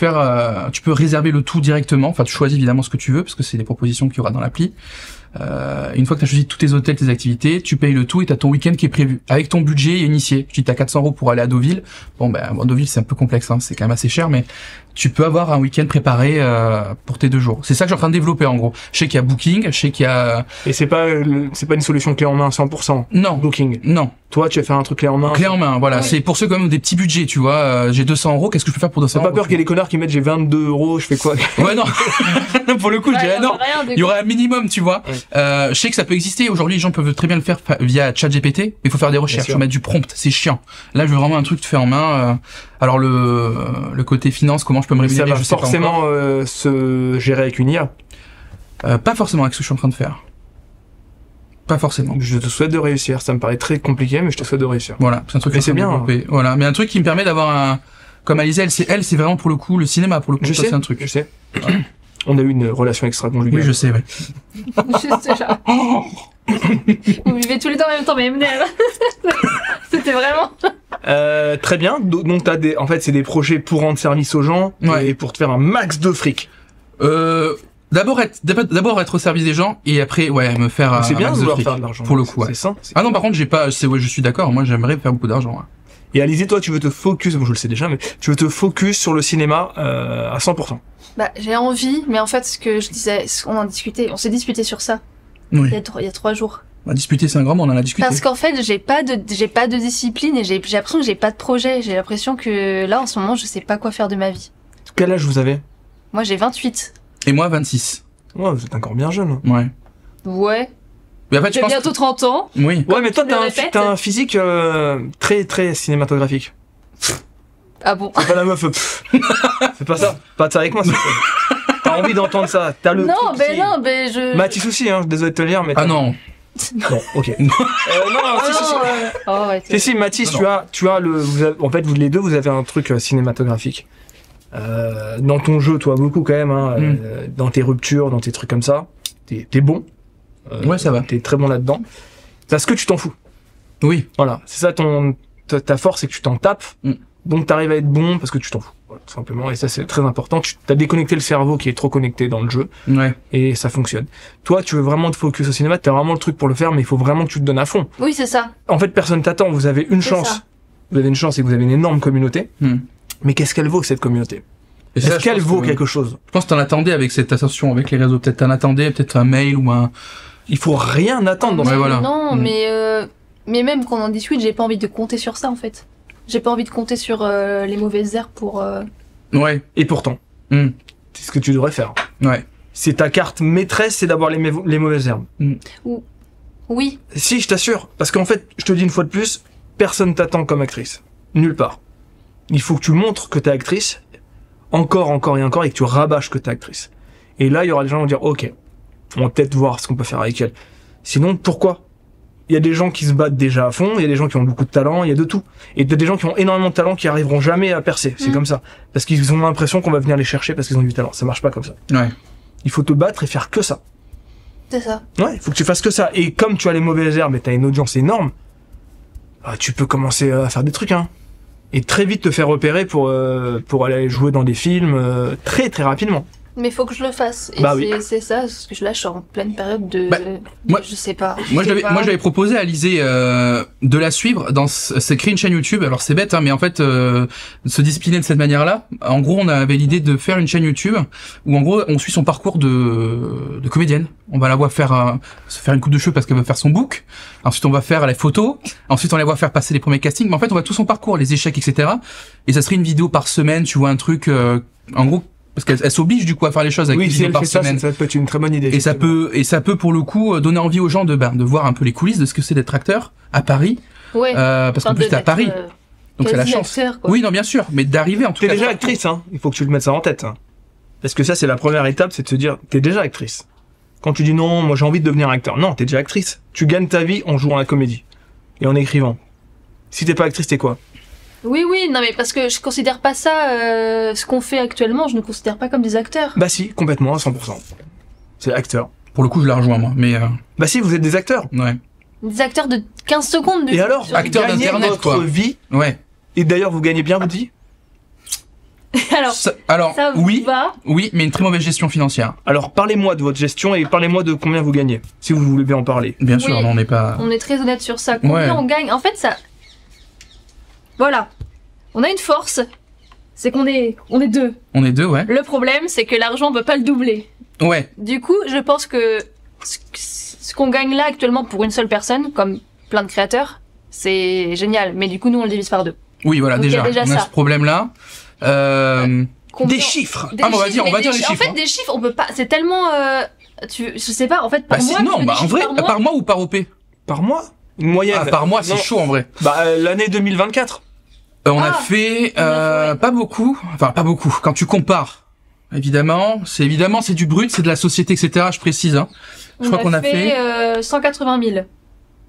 réserver le tout directement. Enfin, tu choisis évidemment ce que tu veux, parce que c'est des propositions qu'il y aura dans l'appli. Une fois que t'as choisi tous tes hôtels, tes activités, tu payes le tout et t'as ton week-end qui est prévu avec ton budget initié. Je dis t'as 400 € pour aller à Deauville. Bon Deauville c'est un peu complexe, hein, c'est quand même assez cher, mais tu peux avoir un week-end préparé pour tes 2 jours. C'est ça que je suis en train de développer en gros. Je sais qu'il y a Booking, je sais qu'il y a. Et c'est pas une solution clé en main à 100%. Non. Booking. Non. Toi, tu vas faire un truc clé en main. Clé en main, voilà. Oui. C'est pour ceux quand même des petits budgets, tu vois. J'ai 200 €, qu'est-ce que je peux faire pour 200 €? T'as pas peur qu'il y ait des connards qui mettent j'ai 22 €, je fais quoi? Ouais, non. Pour le coup, je dirais non. Il y aurait un minimum, tu vois. Ouais. Je sais que ça peut exister. Aujourd'hui, les gens peuvent très bien le faire via ChatGPT. Mais il faut faire des recherches, faut mettre du prompt. C'est chiant. Là, je veux vraiment un truc fait en main. Alors le côté finance, comment je peux me rémunérer? Ça va forcément se gérer avec une IA. Pas forcément avec ce que je suis en train de faire. Pas forcément. Je te souhaite de réussir. Ça me paraît très compliqué, mais je te souhaite de réussir. Voilà, c'est un truc que c'est bien. Développer. Voilà, mais un truc qui me permet d'avoir un. Comme Alizée, elle, c'est vraiment pour le coup le cinéma, pour le coup. Je sais, c'est un truc. Je sais. On a eu une relation extra-conjugale. Oui, je sais, ouais. Je sais, genre. Vous vivez tous les temps en même temps, mais MDL. C'était vraiment. Très bien. Donc en fait, c'est des projets pour rendre service aux gens et pour te faire un max de fric. D'abord être au service des gens et après me faire c'est bien de vouloir faire de l'argent pour le coup. C'est ça. Ah non, par contre, je suis d'accord, moi j'aimerais faire beaucoup d'argent. Ouais. Et Alizée, toi tu veux te focus, bon je le sais déjà, mais tu veux te focus sur le cinéma à 100%. Bah j'ai envie, mais en fait ce que je disais, on s'est disputé sur ça. Oui. Il y a 3 jours. Disputer c'est un grand mot, on en a discuté. Parce qu'en fait j'ai pas de discipline et j'ai l'impression que j'ai pas de projet. J'ai l'impression que là en ce moment je sais pas quoi faire de ma vie. Quel âge vous avez? Moi j'ai 28. Et moi 26. Ouais, vous êtes encore bien jeune. Ouais. Ouais. Mais après, j'ai bientôt 30 ans. Oui. Ouais, mais toi, t'as un physique très, très cinématographique. Ah bon? C'est pas la meuf. C'est pas ça. Pas de ça avec moi. T'as envie d'entendre ça. T'as le. Non, mais je. Mathis aussi, hein. Désolé de te le dire, mais. Ah non. Bon, ok. Si, Mathis, tu as en fait, vous les deux, vous avez un truc cinématographique. Dans ton jeu, toi, beaucoup quand même, hein, dans tes ruptures, dans tes trucs comme ça. T'es bon. Ouais, ça va. T'es très bon là-dedans. Parce que tu t'en fous. Oui. Voilà. C'est ça ta force, c'est que tu t'en tapes. Donc t'arrives à être bon parce que tu t'en fous. Voilà, tout simplement. Et ça, c'est très important. T'as déconnecté le cerveau qui est trop connecté dans le jeu. Ouais. Et ça fonctionne. Toi, tu veux vraiment te focus au cinéma, t'as vraiment le truc pour le faire, mais il faut vraiment que tu te donnes à fond. Oui, c'est ça. En fait, personne t'attend. Vous avez une chance. Vous avez une chance et que vous avez une énorme communauté. Mais qu'est-ce qu'elle vaut, cette communauté? Est-ce qu'elle vaut quelque chose? Je pense que t'en attendais avec cette ascension, avec les réseaux. Peut-être t'en attendais, peut-être un mail ou un... Il faut rien attendre dans voilà. Non, mais même quand on en discute, j'ai pas envie de compter sur ça, en fait. J'ai pas envie de compter sur les mauvaises herbes pour... Ouais. Et pourtant, c'est ce que tu devrais faire. Ouais. C'est ta carte maîtresse, c'est d'avoir les mauvaises herbes. Oui. Si, je t'assure. Parce qu'en fait, je te dis une fois de plus, personne t'attend comme actrice. Nulle part. Il faut que tu montres que t'es actrice, encore et encore, et que tu rabâches que t'es actrice. Et là, il y aura des gens qui vont dire, ok, on va peut-être voir ce qu'on peut faire avec elle. Sinon, pourquoi? Il y a des gens qui se battent déjà à fond, il y a des gens qui ont beaucoup de talent, il y a de tout. Et il y a des gens qui ont énormément de talent qui arriveront jamais à percer. C'est comme ça. Parce qu'ils ont l'impression qu'on va venir les chercher parce qu'ils ont du talent. Ça marche pas comme ça. Ouais. Il faut te battre et faire que ça. C'est ça. Ouais, il faut que tu fasses que ça. Et comme tu as les mauvaises herbes et t'as une audience énorme, bah, tu peux commencer à faire des trucs, hein. Et très vite te faire repérer pour aller jouer dans des films très très rapidement. Mais faut que je le fasse. Et c'est ça, parce que là je suis en pleine période de... je sais pas. Moi j'avais proposé à Alizée de la suivre dans c'est créer une chaîne YouTube. Alors c'est bête, hein, mais en fait se discipliner de cette manière-là. En gros, on avait l'idée de faire une chaîne YouTube où en gros on suit son parcours de comédienne. On va la voir se faire une coupe de cheveux parce qu'elle veut faire son book. Ensuite on va faire les photos. Ensuite on la voit faire passer les premiers castings. Mais en fait on voit tout son parcours, les échecs, etc. Et ça serait une vidéo par semaine. Tu vois un truc en gros. Parce qu'elle s'oblige du coup à faire les choses avec une vidéo par semaine. Ça peut être une très bonne idée. Et ça peut pour le coup donner envie aux gens de voir un peu les coulisses de ce que c'est d'être acteur à Paris. Ouais. Parce qu'en plus t'es à Paris. Donc c'est la chance. Acteur, quoi. Oui, non, bien sûr, mais d'arriver en tout cas. T'es déjà actrice, hein. Il faut que tu le mettes ça en tête. Hein. Parce que ça c'est la première étape, c'est de se dire t'es déjà actrice. Quand tu dis non, moi j'ai envie de devenir acteur. Non, t'es déjà actrice. Tu gagnes ta vie en jouant à la comédie et en écrivant. Si t'es pas actrice, t'es quoi? Oui, non, mais parce que je considère pas ça, ce qu'on fait actuellement, je ne considère pas comme des acteurs. Bah si, complètement, à 100%. C'est acteur. Pour le coup, je la rejoins, moi, mais... Bah si, vous êtes des acteurs. Ouais. Des acteurs de 15 secondes. Et alors, acteurs d'internet, votre quoi. vie. Ouais. Et d'ailleurs, vous gagnez bien votre vie? Alors, Ça oui. oui, mais une très mauvaise gestion financière. Alors, parlez-moi de votre gestion et parlez-moi de combien vous gagnez, si vous voulez bien en parler. Bien sûr, Oui. non, on n'est pas... On est très honnête sur ça. Combien Ouais. on gagne? En fait, ça. Voilà. On a une force. C'est qu'on est 2. On est deux, ouais. Le problème, c'est que l'argent, on peut pas le doubler. Ouais, Du coup, je pense que ce qu'on gagne là actuellement pour une seule personne, comme plein de créateurs, c'est génial. Mais du coup, nous, on le divise par 2. oui, voilà, Donc, il y déjà, a déjà on a ça. ce problème-là. Combien- Des chiffres. Des Ah, mais on va chiffres, dire, mais les chiffres. En fait, hein. des chiffres, on peut pas. C'est tellement. Je sais pas. En fait, par Bah, mois. non, tu fais bah, des en chiffres vrai, par mois ou par OP? Par mois? Une moyenne. Ah, par mois, c'est Non. chaud en vrai. Bah, l'année 2024. On a Ah, fait on a fait, ouais. pas beaucoup, enfin pas beaucoup. Quand tu compares, évidemment, c'est du brut, c'est de la société, etc. Je précise. Hein. Je crois qu'on a fait 180 000.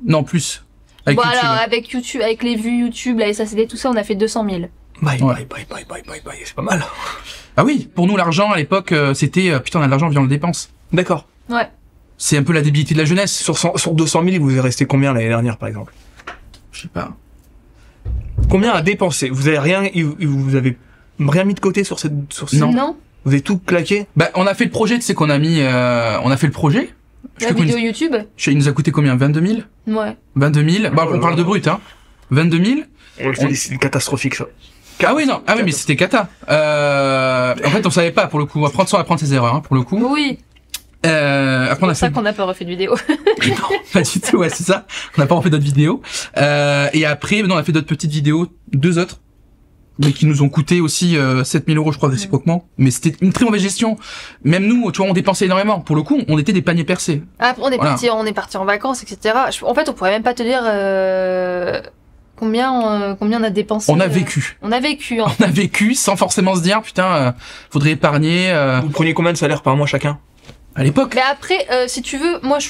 non plus. Avec Bon, YouTube. alors, avec YouTube, avec les vues YouTube, la SACD, tout ça, on a fait 200 000. Bye, Ouais. bye, c'est pas mal. Ah oui, pour nous l'argent à l'époque, c'était putain, on a de l'argent, viens on le dépense. D'accord. Ouais. C'est un peu la débilité de la jeunesse. Sur 200 000, il vous est resté combien l'année dernière, par exemple? Je sais pas. Combien à dépenser? Vous avez rien mis de côté sur cette, Non. Vous avez tout claqué? Bah, on a fait le projet, tu sais qu'on a mis, on a fait le projet. Je La sais vidéo combien- YouTube. il nous a coûté combien? 22 000? Ouais. 22 000. Bah, on parle de brut, hein. 22 000. C'est catastrophique, ça. Ah oui, non. Ah oui, mais c'était cata. En fait, on savait pas, pour le coup. On va prendre soin d'apprendre ses erreurs, hein, pour le coup. Oui. Après, C'est on a pour ça fait... qu'on n'a pas refait de vidéo. Non, pas du tout, ouais, c'est ça. On n'a pas refait d'autres vidéos. Et après, on a fait d'autres petites vidéos, 2 autres, mais qui nous ont coûté aussi 7 000 €, je crois, réciproquement. Mais c'était une très mauvaise gestion. Même nous, tu vois, on dépensait énormément. Pour le coup, on était des paniers percés. Après, on est parti en vacances, etc. En fait, on pourrait même pas te dire combien on a dépensé. On a vécu. On a vécu. Hein. On a vécu sans forcément se dire, putain, faudrait épargner. Vous preniez combien de salaire par mois chacun? À l'époque. Mais après, si tu veux, moi je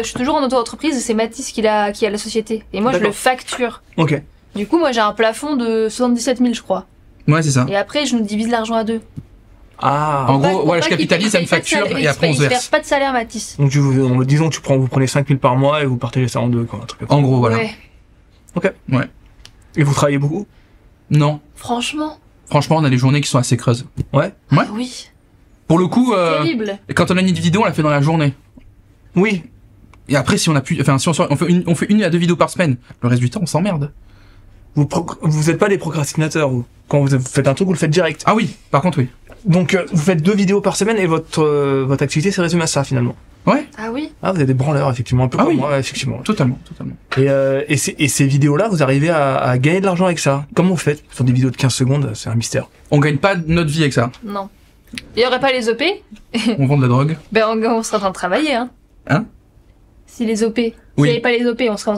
suis toujours en auto-entreprise. C'est Mathis qui a la société. Et moi je D'accord. le facture. Ok. Du coup, moi j'ai un plafond de 77 000, je crois. Ouais, c'est ça. Et après, je nous divise l'argent à 2. Ah. En gros, voilà, je capitalise, ça me facture, et après on se Il verse. verse pas de salaire, Mathis. Donc disons que vous prenez 5 000 par mois et vous partagez ça en 2, quoi, un truc comme ça. En gros, voilà. Ouais. Et vous travaillez beaucoup? Non. Franchement. Franchement, on a des journées qui sont assez creuses. Ouais. Ouais. Ah oui. Pour le coup, Terrible. quand on a une vidéo, on la fait dans la journée. Oui. Et après, si on a plus, enfin, si on fait 1 à 2 vidéos par semaine, le reste du temps, on s'emmerde. Vous êtes pas des procrastinateurs, vous. Quand vous faites un truc, vous le faites direct. Ah oui, par contre, oui. Donc, vous faites 2 vidéos par semaine et votre activité s'est résumée à ça, finalement. Ouais, Ah oui. Ah, vous êtes des branleurs, effectivement, un peu Ah comme oui. moi, effectivement. totalement. Et ces vidéos-là, vous arrivez à gagner de l'argent avec ça. Comment vous faites? Sur des vidéos de 15 secondes, c'est un mystère. On gagne pas notre vie avec ça. Non. Il y aurait pas les OP, On vend de la drogue. ben on serait en train de travailler, hein. Hein? Si les OP. S'il Oui. n'y avait pas les OP, on serait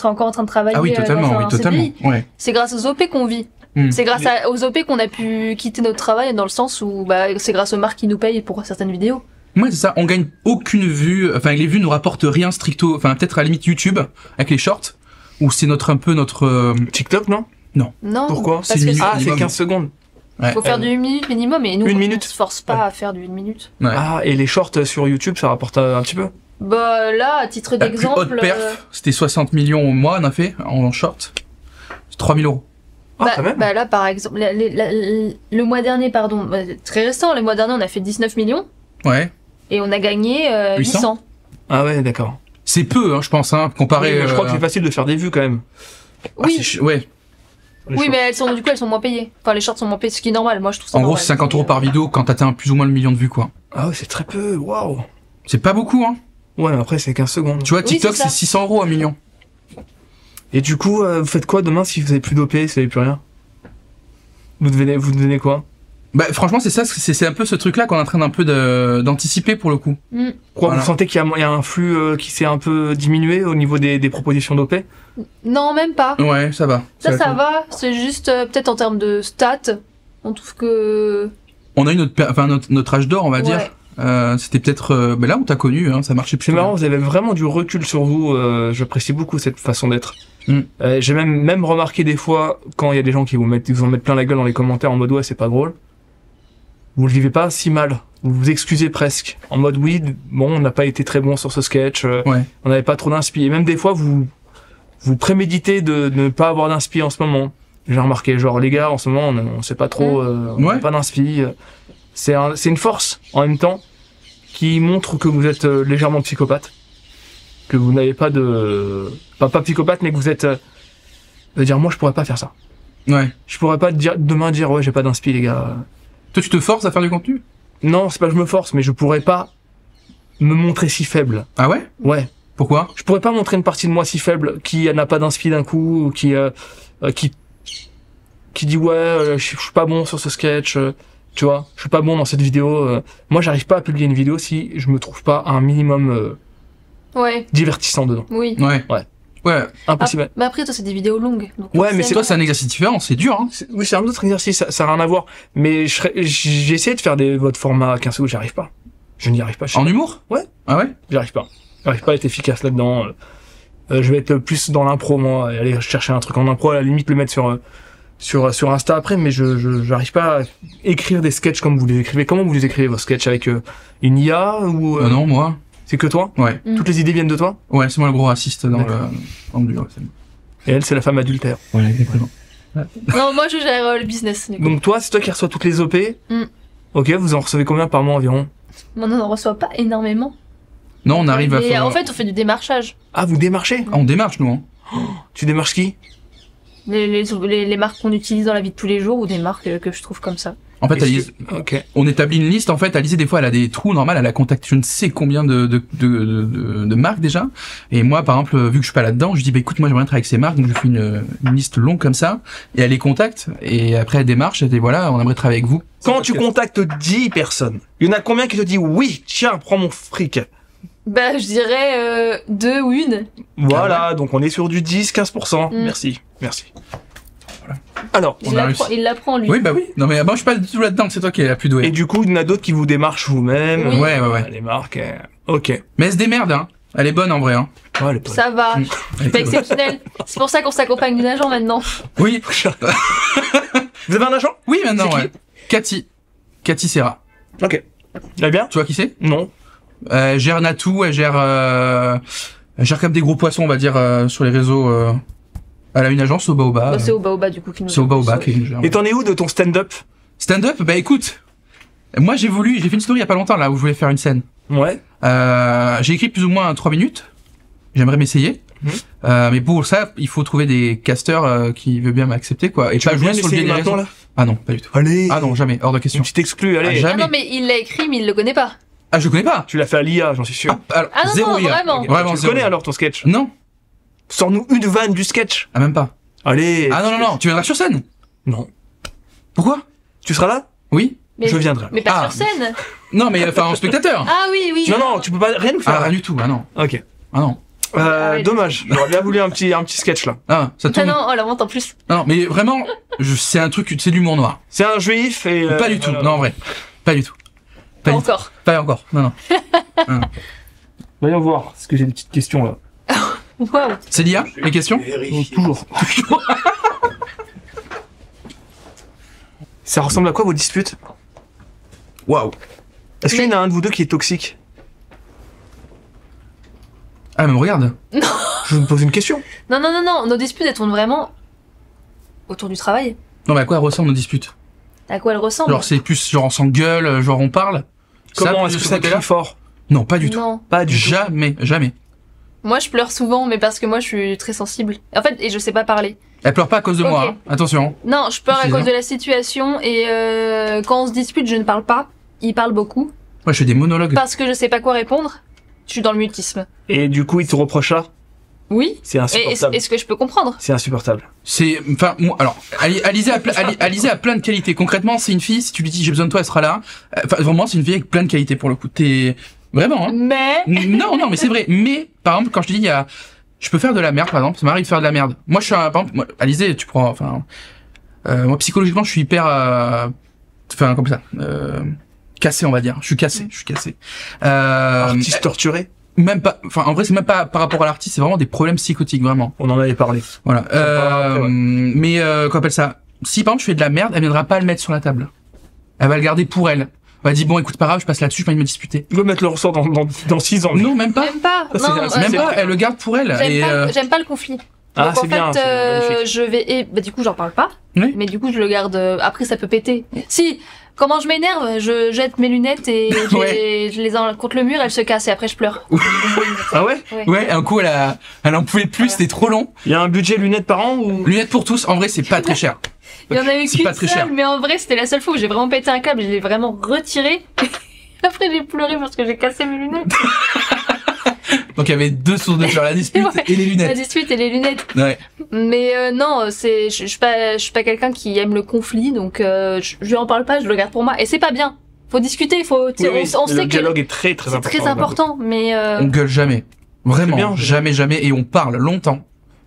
encore en train de travailler. Ah oui, totalement, dans oui, un totalement. CDI. Ouais. C'est grâce aux OP qu'on vit. Hmm. C'est grâce aux OP qu'on a pu quitter notre travail, dans le sens où c'est grâce aux marques qui nous payent pour certaines vidéos. Ouais, c'est ça. On gagne aucune vue. Enfin, les vues nous rapportent rien stricto. Enfin, peut-être à la limite YouTube avec les shorts, où c'est notre. TikTok, non? Non. Oh, Parce c'est que minimum. Ah, c'est 15 secondes. Ouais. faut faire du 1 minute minimum, et nous, Une on minute. se force pas à faire du 1 minute. Ouais. Ah, et les shorts sur YouTube, ça rapporte un petit peu? Bah là, à titre La plus d'exemple. haute perf, c'était 60 millions au mois, on a fait en short. C'est 3 000 €. Ah, quand même. là, par exemple, le mois dernier, pardon, très récent, le mois dernier, on a fait 19 millions Ouais. et on a gagné 800. 800. Ah ouais, d'accord. C'est peu, hein, je pense, hein, comparé. Oui, je crois que c'est facile de faire des vues quand même. Oui, Ouais. oui, mais elles sont moins payées. Enfin, les shorts sont moins payés, ce qui est normal. Moi, je trouve ça En gros, normal. c'est 50 € par vidéo quand t'atteins plus ou moins le million de vues, quoi. Ah ouais, c'est très peu, waouh. C'est pas beaucoup, hein. Ouais, mais après, c'est 15 secondes. Tu vois, Oui, TikTok, c'est ça. c'est 600 € un million. Et du coup, vous faites quoi demain si vous avez plus d'OP, si vous avez plus rien? Vous devenez quoi? Bah, franchement, c'est ça, c'est un peu ce truc-là qu'on est en train d'un peu d'anticiper pour le coup. Quoi, Voilà. vous sentez qu'il y a un flux qui s'est un peu diminué au niveau des propositions d'OP? Non, même pas. Ouais, ça va. Ça va. C'est juste peut-être en termes de stats. On trouve que. On a eu notre âge d'or, on va dire. C'était peut-être là où t'as connu, hein, ça marchait C'est plutôt marrant, bien. vous avez vraiment du recul sur vous. J'apprécie beaucoup cette façon d'être. Mm. J'ai même remarqué des fois quand il y a des gens qui vous en mettent plein la gueule dans les commentaires en mode ouais c'est pas drôle. Vous le vivez pas si mal. Vous vous excusez presque. En mode oui, bon on n'a pas été très bon sur ce sketch. Ouais. On n'avait pas trop d'inspi. Et même des fois vous préméditez de ne pas avoir d'inspi en ce moment. J'ai remarqué, genre les gars, en ce moment, on sait pas trop, on Ouais. n'a pas d'inspi. C'est une force en même temps qui montre que vous êtes légèrement psychopathe, que vous n'avez pas de, pas psychopathe, mais que vous êtes, de dire moi je pourrais pas faire ça. Ouais. Je pourrais pas demain dire ouais j'ai pas d'inspi les gars. Toi, tu te forces à faire du contenu? Non, c'est pas que je me force, mais je pourrais pas me montrer si faible. Ah ouais? Ouais. Pourquoi? Je pourrais pas montrer une partie de moi si faible qui n'a pas d'inspi d'un coup ou qui dit ouais je suis pas bon sur ce sketch, tu vois, je suis pas bon dans cette vidéo. Moi j'arrive pas à publier une vidéo si je me trouve pas un minimum Ouais, divertissant dedans. oui. Ouais. Ouais. Ouais. Impossible. Mais après, toi, c'est des vidéos longues. Donc Ouais, mais Toi, c'est un exercice différent, c'est dur, hein. Oui, c'est un autre exercice, ça a rien à voir. Mais j'ai essayé de faire votre format 15 secondes, j'y arrive pas. Je n'y arrive pas. En humour? Ouais. Ah ouais? J'y arrive pas. J'arrive pas à être efficace là-dedans. Je vais être plus dans l'impro, moi, et aller chercher un truc en impro, à la limite le mettre sur Insta après, mais j'arrive pas à écrire des sketchs comme vous les écrivez. Comment vous les écrivez, vos sketchs, avec une IA ou Non, moi. c'est que toi? Ouais. Mm. Toutes les idées viennent de toi? Ouais, c'est moi le gros raciste dans D'accord. le dur. Ouais, Et elle, c'est la femme adultère. ouais, exactement. Non, moi, je gère le business. Du coup. Donc toi, c'est toi qui reçois toutes les OP? Mm. Ok, vous en recevez combien par mois environ? Moi, on n'en reçoit pas énormément. Non, on arrive à Mais faire... en fait, on fait du démarchage. Ah, vous démarchez? Ah, on démarche, nous, hein. Tu démarches qui? Les marques qu'on utilise dans la vie de tous les jours ou des marques que je trouve comme ça. En fait, Est-ce Alice, que- Ok. on établit une liste. En fait, Alice, des fois, elle a des trous. Normal, elle a contacté je ne sais combien de marques déjà. Et moi, par exemple, vu que je suis pas là-dedans, je dis, bah écoute, moi, j'aimerais bien travailler avec ces marques. Donc, je fais une liste longue comme ça. Et elle les contacte. Et après, elle démarche. Elle dit, voilà, on aimerait travailler avec vous. Quand tu contactes 10 personnes, il y en a combien qui te disent oui, tiens, prends mon fric? Bah, je dirais 2 ou 1. Voilà, donc on est sur du 10-15%. Mm. Merci. Alors, On a réussi. Il l'apprend, lui. Oui, bah oui. Non, mais moi, je suis pas du tout là-dedans. C'est toi qui es la plus douée. et du coup, il y en a d'autres qui vous démarchent vous-même. Oui. Ouais. Les marques. Ok. Mais elle se démerde, hein. Elle est bonne, en vrai, hein. Ouais, les potes. Ça va. Mm. C'est pas exceptionnel. C'est pour ça qu'on s'accompagne d'un agent maintenant. Oui. Vous avez un agent? Oui, maintenant, C'est ouais. Cathy Serra. Ok. Elle bien? Tu vois qui c'est? Non. Elle gère Natou, elle gère comme des gros poissons, on va dire, sur les réseaux. Elle a une agence au Baobab. Bah, c'est au Baobab, du coup, qui nous C'est au Baobab sauvé. qui nous gère. Et t'en es où de ton stand-up? Stand-up, bah écoute, moi j'ai fait une story il y a pas longtemps là où je voulais faire une scène. Ouais. J'ai écrit plus ou moins 3 minutes. J'aimerais m'essayer. Mais pour ça, il faut trouver des casteurs qui veulent bien m'accepter quoi. Et Tu pas veux jouer bien sur le biais essayer des maintenant, réseaux. là? Ah non, pas du tout. Allez. Ah non, jamais, hors de question. Une petite exclue, allez. Ah, Ah jamais. non, mais il l'a écrit, mais il le connaît pas. Ah, je connais pas. Tu l'as fait à l'IA, j'en suis sûr. Alors, Ah non, zéro non, IA. vraiment. Vraiment Tu le zéro. connais alors ton sketch? Non. Sors-nous une vanne du sketch. Ah même pas. Allez. Ah non, tu viendras sur scène. Non. Pourquoi? Tu seras là? Oui. Mais, Je viendrai. mais pas Ah. sur scène. Non, mais enfin en spectateur. Ah oui. Non, tu peux pas rien nous Ah, faire. rien du tout. Ah non. Ok. Ah non. ouais, Dommage. J'aurais bien voulu un petit sketch là. Ah, ça Ah tourne. non, oh la monte en plus. Non, mais vraiment, c'est un truc, c'est de l'humour noir. C'est un juif et. Pas du tout, voilà. non, en vrai. Pas du tout. Pas Pas du tout. encore. Pas encore, non. Voyons voir, parce que j'ai des petites questions là. Waouh. C'est l'IA, les questions? Toujours. Ça ressemble à quoi vos disputes? Waouh. Est-ce qu'il y en a un de vous deux qui est toxique? Ah, mais regarde. Je me pose une question. Non, nos disputes, elles tournent vraiment autour du travail. Non, mais à quoi ressemblent nos disputes? À quoi elles ressemblent? Genre, c'est plus, genre, on s'engueule, genre, on parle? Comment Ça, est-ce que ce ça côté-là crie fort? Non, pas du tout. Non. Pas du tout. Jamais. Moi, je pleure souvent, mais parce que moi, je suis très sensible. En fait, et je sais pas parler. Elle pleure pas à cause de Ok. moi, hein. Attention. Non, je pleure à C'est cause ça. de la situation et quand on se dispute, je ne parle pas. Il parle beaucoup Moi, je fais des monologues. parce que je sais pas quoi répondre. Je suis dans le mutisme. Et du coup, il te reproche ça? Oui. C'est Et insupportable. est-ce que je peux comprendre? C'est insupportable. C'est, enfin, moi, alors, Alizé a plein de qualités. Concrètement, c'est une fille, si tu lui dis j'ai besoin de toi, elle sera là. Enfin, vraiment, c'est une fille avec plein de qualités pour le coup. T'es, vraiment, hein. Mais Non, mais c'est vrai. Mais, par exemple, quand je te dis, je peux faire de la merde, par exemple, ça m'arrive de faire de la merde. Moi, je suis par exemple, Alizé, tu prends, enfin, moi, psychologiquement, je suis hyper, enfin, comme ça, cassé, on va dire. Je suis cassé. Artiste torturé? Même pas, enfin, en vrai, c'est même pas par rapport à l'artiste, c'est vraiment des problèmes psychotiques, vraiment. On en avait parlé. Voilà. parlera, ouais. Mais, qu'on appelle ça? Si, par exemple, je fais de la merde, elle viendra pas le mettre sur la table. Elle va le garder pour elle. Elle va dire, bon, écoute, pas grave, je passe là-dessus, je vais me disputer. Il veut mettre le ressort dans 6 ans. Non, même pas. même pas. Ça, Non, c'est Même c'est pas, vrai. elle le garde pour elle. Et, j'aime pas le conflit. Ah, Donc, c'est en bien, fait, c'est magnifique. je vais, bah, du coup, j'en parle pas. Oui. Mais du coup, je le garde. Après, ça peut péter. Si, comment je m'énerve, je jette mes lunettes et je les en contre le mur, elles se cassent et après je pleure. Ah ouais? Ouais, un coup, elle en pouvait plus, c'était trop long. Il y a un budget lunettes par an ou? Lunettes pour tous, en vrai, c'est pas très cher. Il y en a eu C'est pas qu'une très cher. seule, mais en vrai, c'était la seule fois où j'ai vraiment pété un câble. Je l'ai vraiment retiré. Après, j'ai pleuré parce que j'ai cassé mes lunettes. Donc il y avait 2 sources de pleurs, la dispute Ouais. et les La lunettes. dispute et les lunettes. Ouais. Mais non, je suis pas quelqu'un qui aime le conflit, donc je lui en parle pas, je le garde pour moi. Et c'est pas bien. Faut discuter, faut. Oui, oui, on le sait que dialogue est très très c'est important. très important, mais On gueule jamais. Vraiment, C'est bien, c'est jamais, et on parle longtemps.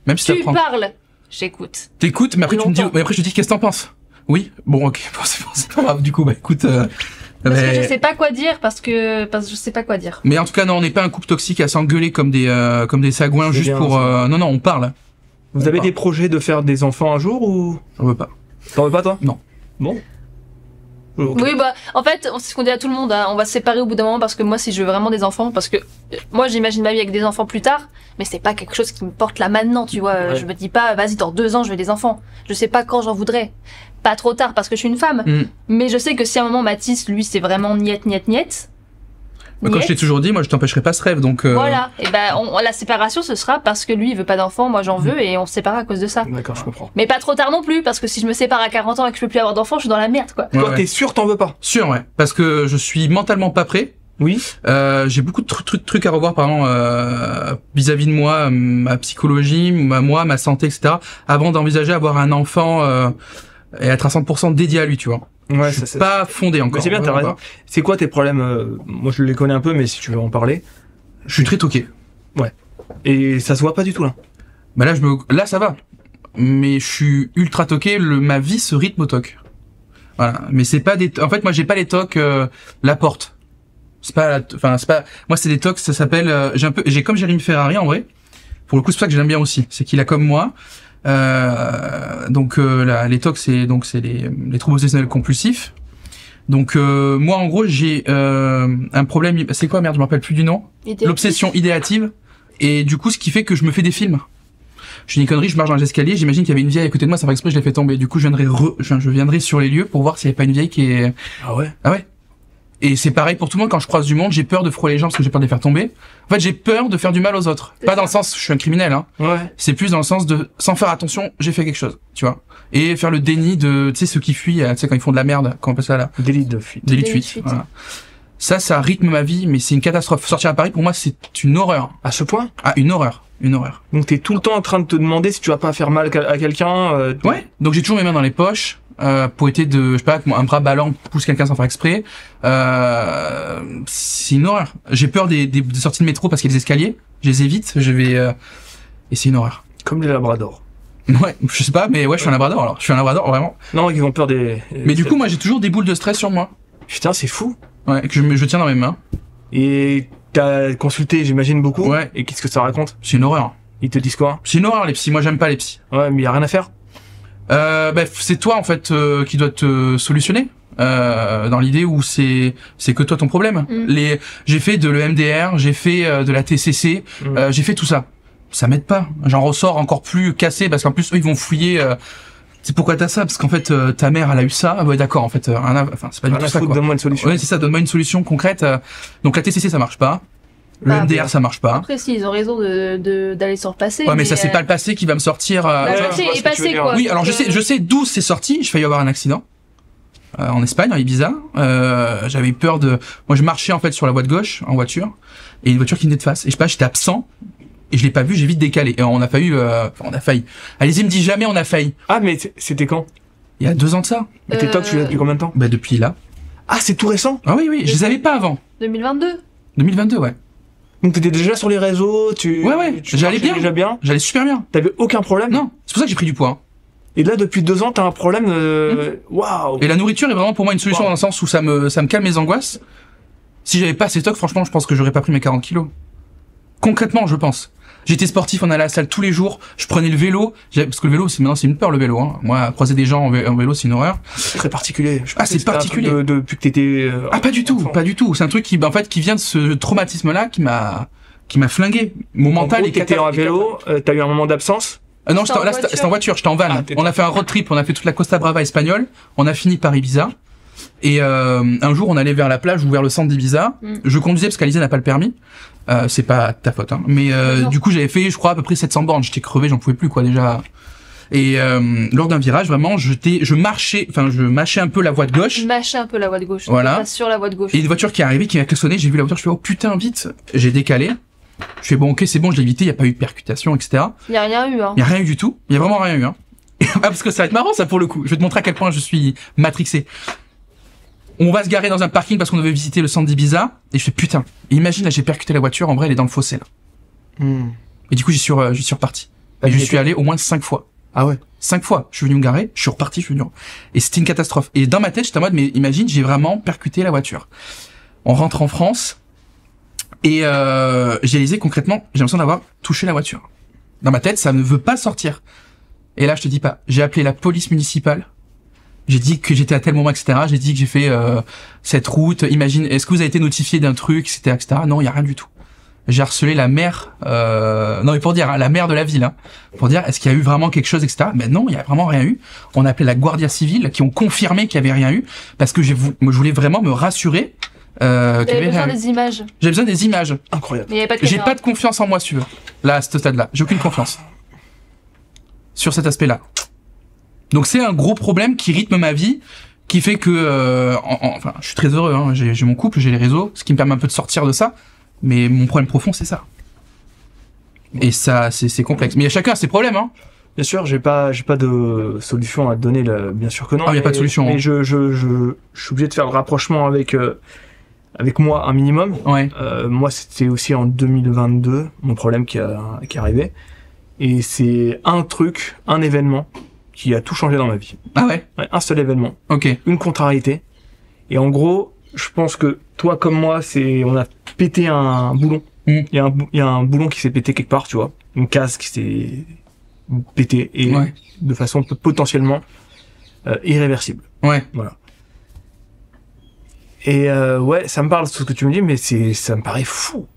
Même si ça tu prend. parles, j'écoute. T'écoutes, mais après tu me dis, Longtemps. mais après je te dis qu'est-ce que t'en penses. Oui, bon, ok, bon, c'est pas grave. Du coup, bah écoute. Parce que mais... je sais pas quoi dire, parce que je sais pas quoi dire. mais en tout cas, non, on n'est pas un couple toxique à s'engueuler comme des sagouins C'est juste bien, pour. ça. Non, on parle. Vous avez des projets de faire des enfants un jour ou? On veut pas. T'en veux pas toi? Non. Bon. Ok. Oui, bah, en fait, c'est ce qu'on dit à tout le monde, hein, on va se séparer au bout d'un moment parce que moi, si je veux vraiment des enfants, parce que moi, j'imagine ma vie avec des enfants plus tard, mais c'est pas quelque chose qui me porte là maintenant, tu vois. Ouais. Je me dis pas, vas-y, dans 2 ans, je veux des enfants. Je sais pas quand j'en voudrais. Pas trop tard parce que je suis une femme. Mm. Mais je sais que si à un moment, Mathis, lui, c'est vraiment niet. Bah, comme je t'ai toujours dit, moi je t'empêcherai pas ce rêve, donc. Voilà. Et ben, la séparation, ce sera parce que lui, il veut pas d'enfants, moi j'en veux, et on se sépare à cause de ça. D'accord, je comprends. Mais pas trop tard non plus, parce que si je me sépare à 40 ans et que je peux plus avoir d'enfants, je suis dans la merde, quoi. Ouais, Toi, ouais. t'es sûr t'en veux pas? Sûr, ouais. Parce que je suis mentalement pas prêt. Oui. J'ai beaucoup de trucs à revoir, par exemple, vis-à-vis de moi, ma psychologie, ma santé, etc. Avant d'envisager avoir un enfant et être à 100% dédié à lui, tu vois. Ouais, Je suis pas fondé encore. Mais c'est bien, t'as vraiment raison. C'est quoi tes problèmes? Moi, je les connais un peu, mais si tu veux en parler. pas. Je suis très toqué. Et ça se voit pas du tout là. Bah là ça va. Mais je suis ultra toqué, ma vie se rythme au toc. Voilà. Mais c'est pas en fait, moi j'ai pas les tocs, la porte. C'est pas moi c'est des tocs, ça s'appelle, j'ai comme Jérémy Ferrari en vrai. Pour le coup, c'est pour ça que j'aime bien aussi. C'est qu'il a comme moi. Les TOC, c'est les troubles obsessionnels compulsifs. Donc moi en gros j'ai un problème. C'est quoi merde, je me rappelle plus du nom. L'obsession idéative. Et du coup, ce qui fait que je me fais des films. Je dis une connerie, je marche dans les escaliers, j'imagine qu'il y avait une vieille à côté de moi, ça fait exprès, je l'ai fait tomber. Du coup, je viendrai sur les lieux pour voir s'il n'y avait pas une vieille qui est. Ah ouais. Ah ouais. Et c'est pareil pour tout le monde, quand je croise du monde, j'ai peur de frôler les gens parce que j'ai peur de les faire tomber. En fait, j'ai peur de faire du mal aux autres. C'est Pas ça. dans le sens, je suis un criminel, hein. Ouais. C'est plus dans le sens de, sans faire attention, j'ai fait quelque chose, tu vois. Et faire le déni de, tu sais, ceux qui fuient, tu sais, quand ils font de la merde, quand on appelle ça là. Délit de fuite. Délit de Délit de fuite. fuite. Voilà. Ça rythme ma vie, mais c'est une catastrophe. Sortir à Paris, pour moi, c'est une horreur. À ce point? Ah, une horreur. Une horreur. Donc t'es tout le temps en train de te demander si tu vas pas faire mal à quelqu'un. Ouais. Donc j'ai toujours mes mains dans les poches, pour éviter de, je sais pas, que un bras ballant pousse quelqu'un sans faire exprès. C'est une horreur. J'ai peur des sorties de métro parce qu'il y a des escaliers. Je les évite, je vais, et c'est une horreur. Comme les labradors. Ouais, je sais pas, mais ouais, je suis un labrador alors. Je suis un labrador, vraiment. Non, ils ont peur des. Mais du coup, moi, j'ai toujours des boules de stress sur moi. Putain, c'est fou. Ouais, que je tiens dans mes mains. Et t'as consulté, j'imagine, beaucoup. Ouais. Et qu'est-ce que ça raconte? C'est une horreur. Ils te disent quoi? C'est une horreur, les psys. Moi, j'aime pas les psys. Ouais, mais y a rien à faire. C'est toi, en fait, qui dois te solutionner. Dans l'idée où c'est que toi ton problème. Mm. J'ai fait de l'EMDR, j'ai fait de la TCC, j'ai fait tout ça. Ça m'aide pas. J'en ressors encore plus cassé parce qu'en plus eux ils vont fouiller. C'est pourquoi t'as ça parce qu'en fait ta mère elle a eu ça. Ah ouais d'accord en fait. C'est pas du Rien tout à ça foutre, quoi. donne-moi une solution. Ouais c'est ça. Donne-moi une solution concrète. Donc la TCC ça marche pas. Le Bah, MDR ça marche pas. Après, si, ils ont raison d'aller se repasser. Ouais mais ça c'est pas le passé qui va me sortir. Bah, Ouais, le je passé vois ce est que tu veux passé, dire. quoi. Oui, alors Donc, je sais d'où c'est sorti. J'ai failli avoir un accident en Espagne, en Ibiza. J'avais eu peur de. Moi, je marchais en fait sur la voie de gauche en voiture et une voiture qui venait de face. Et je sais pas, j'étais absent et je l'ai pas vu. J'ai vite décalé. Et on a failli. Allez-y, me dis jamais on a failli. Ah, mais c'était quand? Il y a 2 ans de ça. Mais tes tocs, tu l'as depuis combien de temps? Bah depuis là. Ah, c'est tout récent? Ah oui, je les avais pas avant. 2022. 2022, ouais. Donc t'étais déjà sur les réseaux, Ouais, tu j'allais marchais bien. déjà bien? J'allais super bien. T'avais aucun problème? Non, c'est pour ça que j'ai pris du poids. Et là, depuis 2 ans, t'as un problème, waouh! Et la nourriture est vraiment pour moi une solution Wow. dans le sens où ça me calme mes angoisses. Si j'avais pas ces tocs, franchement, je pense que j'aurais pas pris mes 40 kilos. Concrètement, je pense. J'étais sportif, on allait à la salle tous les jours, je prenais le vélo, parce que le vélo, maintenant c'est une peur le vélo, hein. Moi, croiser des gens en vélo, c'est une horreur. C'est très particulier. Je Ah, pensais c'est que c'était un truc particulier. depuis que t'étais, Ah, pas du tout, enfant. pas du tout. C'est un truc qui vient de ce traumatisme-là qui m'a flingué. Mon En mental gros, est t'étais en vélo, t'as eu un moment d'absence, Non, C'était en là, c'était en voiture, j'étais en van. Ah, On a fait un road trip, on a fait toute la Costa Brava espagnole, on a fini par Ibiza. Et un jour, on allait vers la plage ou vers le centre d'Ibiza. Je conduisais parce qu'Alizé n'a pas le permis. C'est pas ta faute, hein. Mais du coup, j'avais fait, je crois, à peu près 700 bornes. J'étais crevé, j'en pouvais plus, quoi, déjà. Et lors d'un virage, vraiment, je mâchais un peu la voie de gauche. Mâcher un peu la voie de gauche. Voilà. Pas sur la voie de gauche. Et une voiture qui est arrivée, qui m'a klaxonné, j'ai vu la voiture, je fais, oh putain, vite. J'ai décalé. Je fais, bon, ok, c'est bon, je l'ai évité, il n'y a pas eu de percutation, etc. Il y a rien eu, hein. Il y a rien eu du tout. Il y a vraiment rien eu, hein. Parce que ça va être marrant, ça, pour le coup. Je vais te montrer à quel point je suis matrixé. On va se garer dans un parking parce qu'on devait visiter le centre d'Ibiza. Et je fais, putain, imagine, là, j'ai percuté la voiture, en vrai, elle est dans le fossé, là. Et du coup, j'y suis reparti. Et je suis allé au moins 5 fois. Ah ouais. 5 fois. Je suis venu me garer, je suis reparti, je suis venu. Et c'était une catastrophe. Et dans ma tête, j'étais en mode, mais imagine, j'ai vraiment percuté la voiture. On rentre en France. Et j'ai réalisé concrètement, j'ai l'impression d'avoir touché la voiture. Dans ma tête, ça ne veut pas sortir. Et là, je te dis pas, j'ai appelé la police municipale. J'ai dit que j'étais à tel moment, etc. J'ai dit que j'ai fait cette route. Imagine, est-ce que vous avez été notifié d'un truc, etc. Non, il y a rien du tout. J'ai harcelé la maire. Non, mais pour dire, hein, la maire de la ville, hein, pour dire, est-ce qu'il y a eu vraiment quelque chose, etc. Mais non, il y a vraiment rien eu. On a appelé la Guardia Civile, qui ont confirmé qu'il y avait rien eu, parce que je voulais vraiment me rassurer. J'avais besoin des images. J'ai besoin des images. Incroyable. Mais il y avait pas de J'ai caméra. pas de confiance en moi, si tu veux. Là, à ce stade-là, j'ai aucune confiance sur cet aspect-là. Donc c'est un gros problème qui rythme ma vie, qui fait que, enfin, je suis très heureux. Hein, j'ai mon couple, j'ai les réseaux, ce qui me permet un peu de sortir de ça. Mais mon problème profond, c'est ça. Et ça, c'est complexe. Mais chacun a ses problèmes, hein. Bien sûr, j'ai pas de solution à te donner, là, bien sûr que non. Ah, y a pas de solution, Mais hein. je suis obligé de faire le rapprochement avec moi un minimum. Ouais. Moi, c'était aussi en 2022 mon problème qui est arrivé. Et c'est un événement qui a tout changé dans ma vie. Ah ouais. Ouais, un seul événement, Ok. une contrariété. Et en gros, je pense que toi comme moi, on a pété un boulon. Il y a un boulon qui s'est pété quelque part, tu vois. Une case qui s'est pétée et Ouais. de façon potentiellement irréversible. Ouais. Voilà. Et ouais, ça me parle tout ce que tu me dis, mais ça me paraît fou.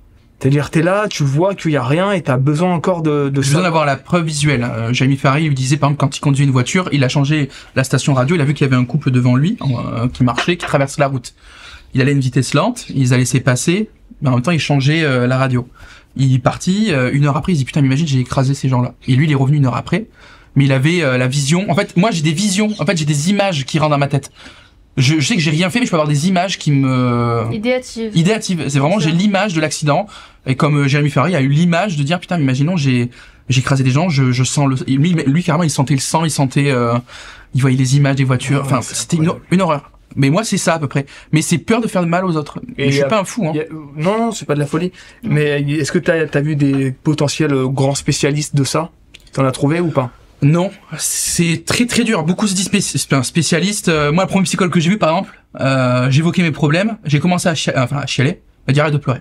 C'est-à-dire, t'es là, tu vois qu'il y a rien et t'as besoin encore de J'ai besoin d'avoir la preuve visuelle. Jérémy Ferry lui disait, par exemple, quand il conduisait une voiture, il a changé la station radio, il a vu qu'il y avait un couple devant lui, qui marchait, qui traverse la route. Il allait à une vitesse lente, il les a laissés passer, mais en même temps, il changeait la radio. Il est parti, 1 heure après, il se dit, putain, mais imagine, j'ai écrasé ces gens-là. Et lui, il est revenu 1 heure après, mais il avait la vision. En fait, moi, j'ai des visions, en fait, j'ai des images qui rentrent dans ma tête. Je sais que j'ai rien fait, mais je peux avoir des images qui me... Idéatives. C'est vraiment, j'ai l'image de l'accident. Et comme Jérémy Ferry a eu l'image de dire, putain, mais imaginons, j'ai écrasé des gens, je sens le... Lui, carrément, il sentait le sang, il sentait... il voyait les images des voitures. Enfin, c'était une horreur. Mais moi, c'est ça, à peu près. Mais c'est peur de faire de mal aux autres. Et Mais je suis pas un fou, hein. Non, c'est pas de la folie. Mais est-ce que t'as vu des potentiels grands spécialistes de ça? T'en as trouvé ou pas? Non, c'est très très dur. Beaucoup se disent spécialistes. Moi, le premier psychologue que j'ai vu, par exemple, j'évoquais mes problèmes. J'ai commencé à chialer. Il m'a dit arrête de pleurer.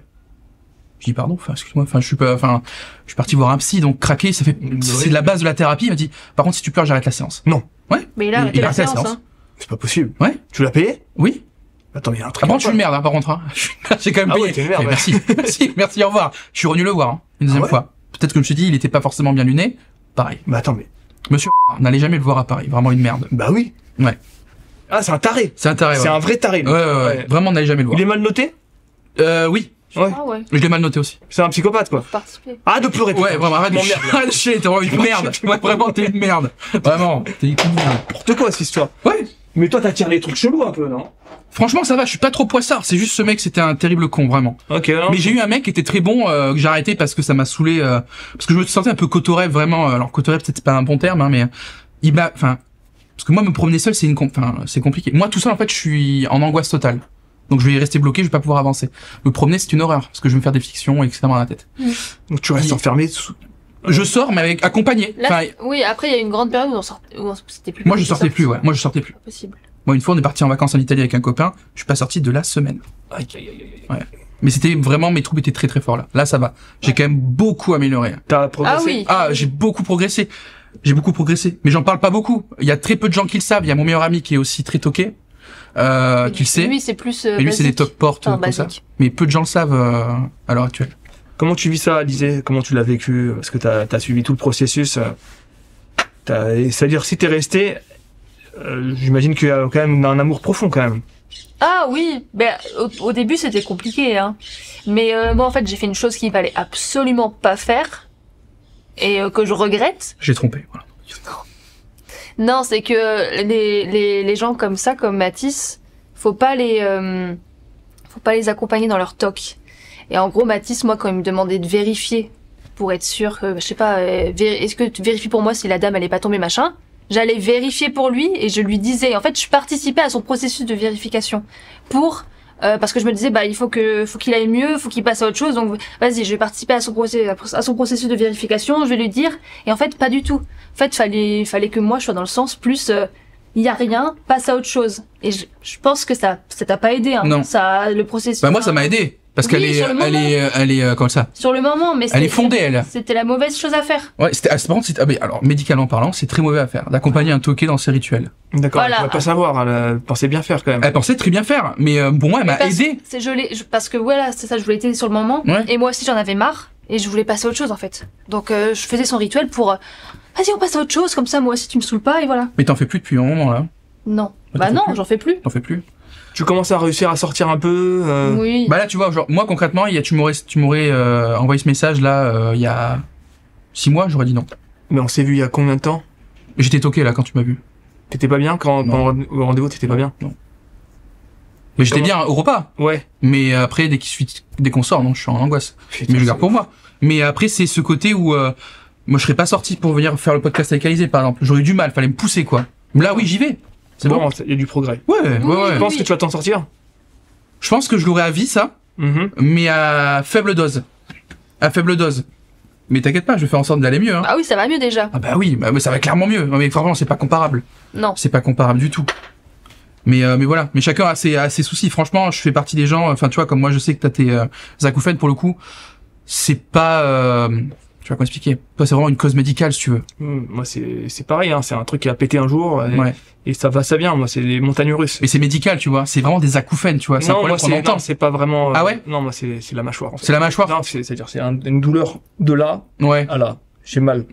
Je dis pardon. Excuse-moi. Je suis parti voir un psy. Donc craquer, c'est de la base de la thérapie. Il m'a dit par contre, si tu pleures, j'arrête la séance. Non. Ouais. Mais il a arrêté la séance, hein. C'est pas possible. Ouais. Tu l'as payé? Oui. Attends, mais il y a un truc. Par contre, je suis une merde, hein, par contre. Hein. J'ai quand même Ah payé. ouais, t'es une merde, Eh, merci, au revoir. Je suis revenu le voir, hein, une deuxième ouais fois. Peut-être que je me suis dit, il était pas forcément bien luné. Pareil. Bah attends, mais. Monsieur, n'allez jamais le voir à Paris. Vraiment une merde. Bah oui. Ouais. Ah, c'est un taré. C'est un taré, C'est ouais. un vrai taré. lui. Ouais. Vraiment, n'allez jamais le voir. Il est mal noté? Oui. Ouais. Ah ouais. Je l'ai mal noté aussi. C'est un psychopathe, quoi. Participer. Ah, de pleurer. Ouais, putain. vraiment, arrête de M'emmerde, là. arrête de chier, t'es vraiment une merde. Ouais, vraiment, t'es une merde. Vraiment, t'es une merde. N'importe quoi, cette histoire. Ouais. Mais toi, t'attires les trucs chelous un peu, non? Franchement, ça va, je suis pas trop poissard. C'est juste ce mec, c'était un terrible con, vraiment. Ok, non. Mais j'ai eu un mec qui était très bon, que j'ai arrêté parce que ça m'a saoulé, parce que je me sentais un peu cotorep, vraiment. Alors, cotorep, peut-être c'est pas un bon terme, hein, mais il m'a, parce que moi, me promener seul, c'est compliqué. Moi, tout seul, en fait, je suis en angoisse totale. Donc, je vais y rester bloqué, je vais pas pouvoir avancer. Me promener, c'est une horreur, parce que je vais me faire des fictions, etc. dans la tête. Donc tu restes enfermé sous... Je sors, mais avec, accompagné. Là, Enfin, oui, après, il y a eu une grande période où c'était plus moi, je possible de sortais plus, ouais. sortir. Moi, je sortais plus. Possible. Moi, une fois, on est parti en vacances en Italie avec un copain, je suis pas sorti de la semaine. Aïe, aïe, aïe, aïe. Ouais. Mais c'était vraiment, mes troubles étaient très très forts là. Là, ça va. J'ai quand même beaucoup amélioré. T'as progressé? Ah oui. Ah, j'ai beaucoup progressé. Mais j'en parle pas beaucoup. Il y a très peu de gens qui le savent. Il y a mon meilleur ami qui est aussi très toqué, qui le sait. Lui, c'est plus. Mais lui, c'est des toques portes, Enfin, comme ça. basique. Mais peu de gens le savent à l'heure actuelle. Comment tu vis ça, Alizé? Comment tu l'as vécu? Parce que t'as suivi tout le processus. C'est-à-dire, si t'es resté, j'imagine qu'il y a quand même un amour profond, quand même. Ah oui, ben, au début c'était compliqué, hein. Mais moi en fait j'ai fait une chose qu'il fallait absolument pas faire et que je regrette. J'ai trompé, voilà. Non, c'est que les gens comme ça, comme Mathis, faut pas les accompagner dans leur toc. Et en gros Mathis, moi quand il me demandait de vérifier pour être sûr que, je sais pas, est-ce que tu vérifies pour moi si la dame elle est pas tombée machin, j'allais vérifier pour lui et je lui disais, en fait je participais à son processus de vérification pour parce que je me disais bah il faut qu'il aille mieux, faut qu'il passe à autre chose, donc vas-y je vais participer à son processus de vérification, je vais lui dire, et en fait pas du tout. En fait fallait que moi je sois dans le sens plus il y a rien, passe à autre chose. Et je pense que ça t'a pas aidé, hein. Non. Ça, le processus. Bah moi ça m'a aidé parce Oui, qu'elle est comme ça. sur le moment, mais Elle est fondée, elle. C'était la mauvaise chose à faire. Ouais, par contre, mais alors médicalement parlant, c'est très mauvais à faire d'accompagner un toqué dans ses rituels. D'accord, Voilà. on va pas savoir, elle pensait bien faire, quand même. Elle pensait très bien faire, mais pour moi, elle m'a aidé. Parce que voilà, c'est ça, je voulais t'aider sur le moment. Ouais. Et moi aussi, j'en avais marre. Et je voulais passer à autre chose, en fait. Donc, je faisais son rituel pour, vas-y, on passe à autre chose, comme ça, moi aussi, tu me saoules pas, et voilà. Mais t'en fais plus depuis un moment là. Non. Bah, Bah t'en non, fais plus. j'en fais plus. T'en fais plus. Tu commences à réussir à sortir un peu, Oui. Bah là, tu vois, genre moi concrètement, tu m'aurais envoyé ce message là il y a 6 mois, j'aurais dit non. mais on s'est vu il y a combien de temps? J'étais toqué là quand tu m'as vu. T'étais pas bien Non. pendant le rendez-vous, t'étais pas bien? Mais j'étais Comment- bien au repas. Ouais. Mais après, dès qu'on sort, non, je suis en angoisse. Mais je garde pour moi. Mais après, c'est ce côté où moi, je serais pas sorti pour venir faire le podcast avec Alizé, par exemple. J'aurais eu du mal, fallait me pousser, quoi. Là, oui, j'y vais. C'est bon. il y a du progrès. Ouais, Oui, Tu penses oui. que tu vas t'en sortir? Je pense que je l'aurais à vie, ça, mais à faible dose. À faible dose. Mais t'inquiète pas, je vais faire en sorte d'aller mieux, hein. Bah oui, ça va mieux déjà. Ah bah oui, ça va clairement mieux. Non, mais franchement, c'est pas comparable. Non. C'est pas comparable du tout. Mais voilà. Mais chacun a ses soucis. Franchement, je fais partie des gens, enfin, tu vois, comme moi, je sais que t'as tes acouphènes, pour le coup. C'est pas, tu vas comment expliquer? Toi, c'est vraiment une cause médicale, si tu veux. Moi, c'est pareil, hein. C'est un truc qui a pété un jour, Ouais. et ça va, ça vient. Moi, c'est les montagnes russes. Mais c'est médical, tu vois. C'est vraiment des acouphènes, tu vois. C'est un Non, problème moi, qu'on entend. c'est pas vraiment. Ah ouais? Non, moi, c'est la mâchoire, en fait. C'est la mâchoire? Non, c'est-à-dire, c'est une douleur de là Ouais. à là. J'ai mal.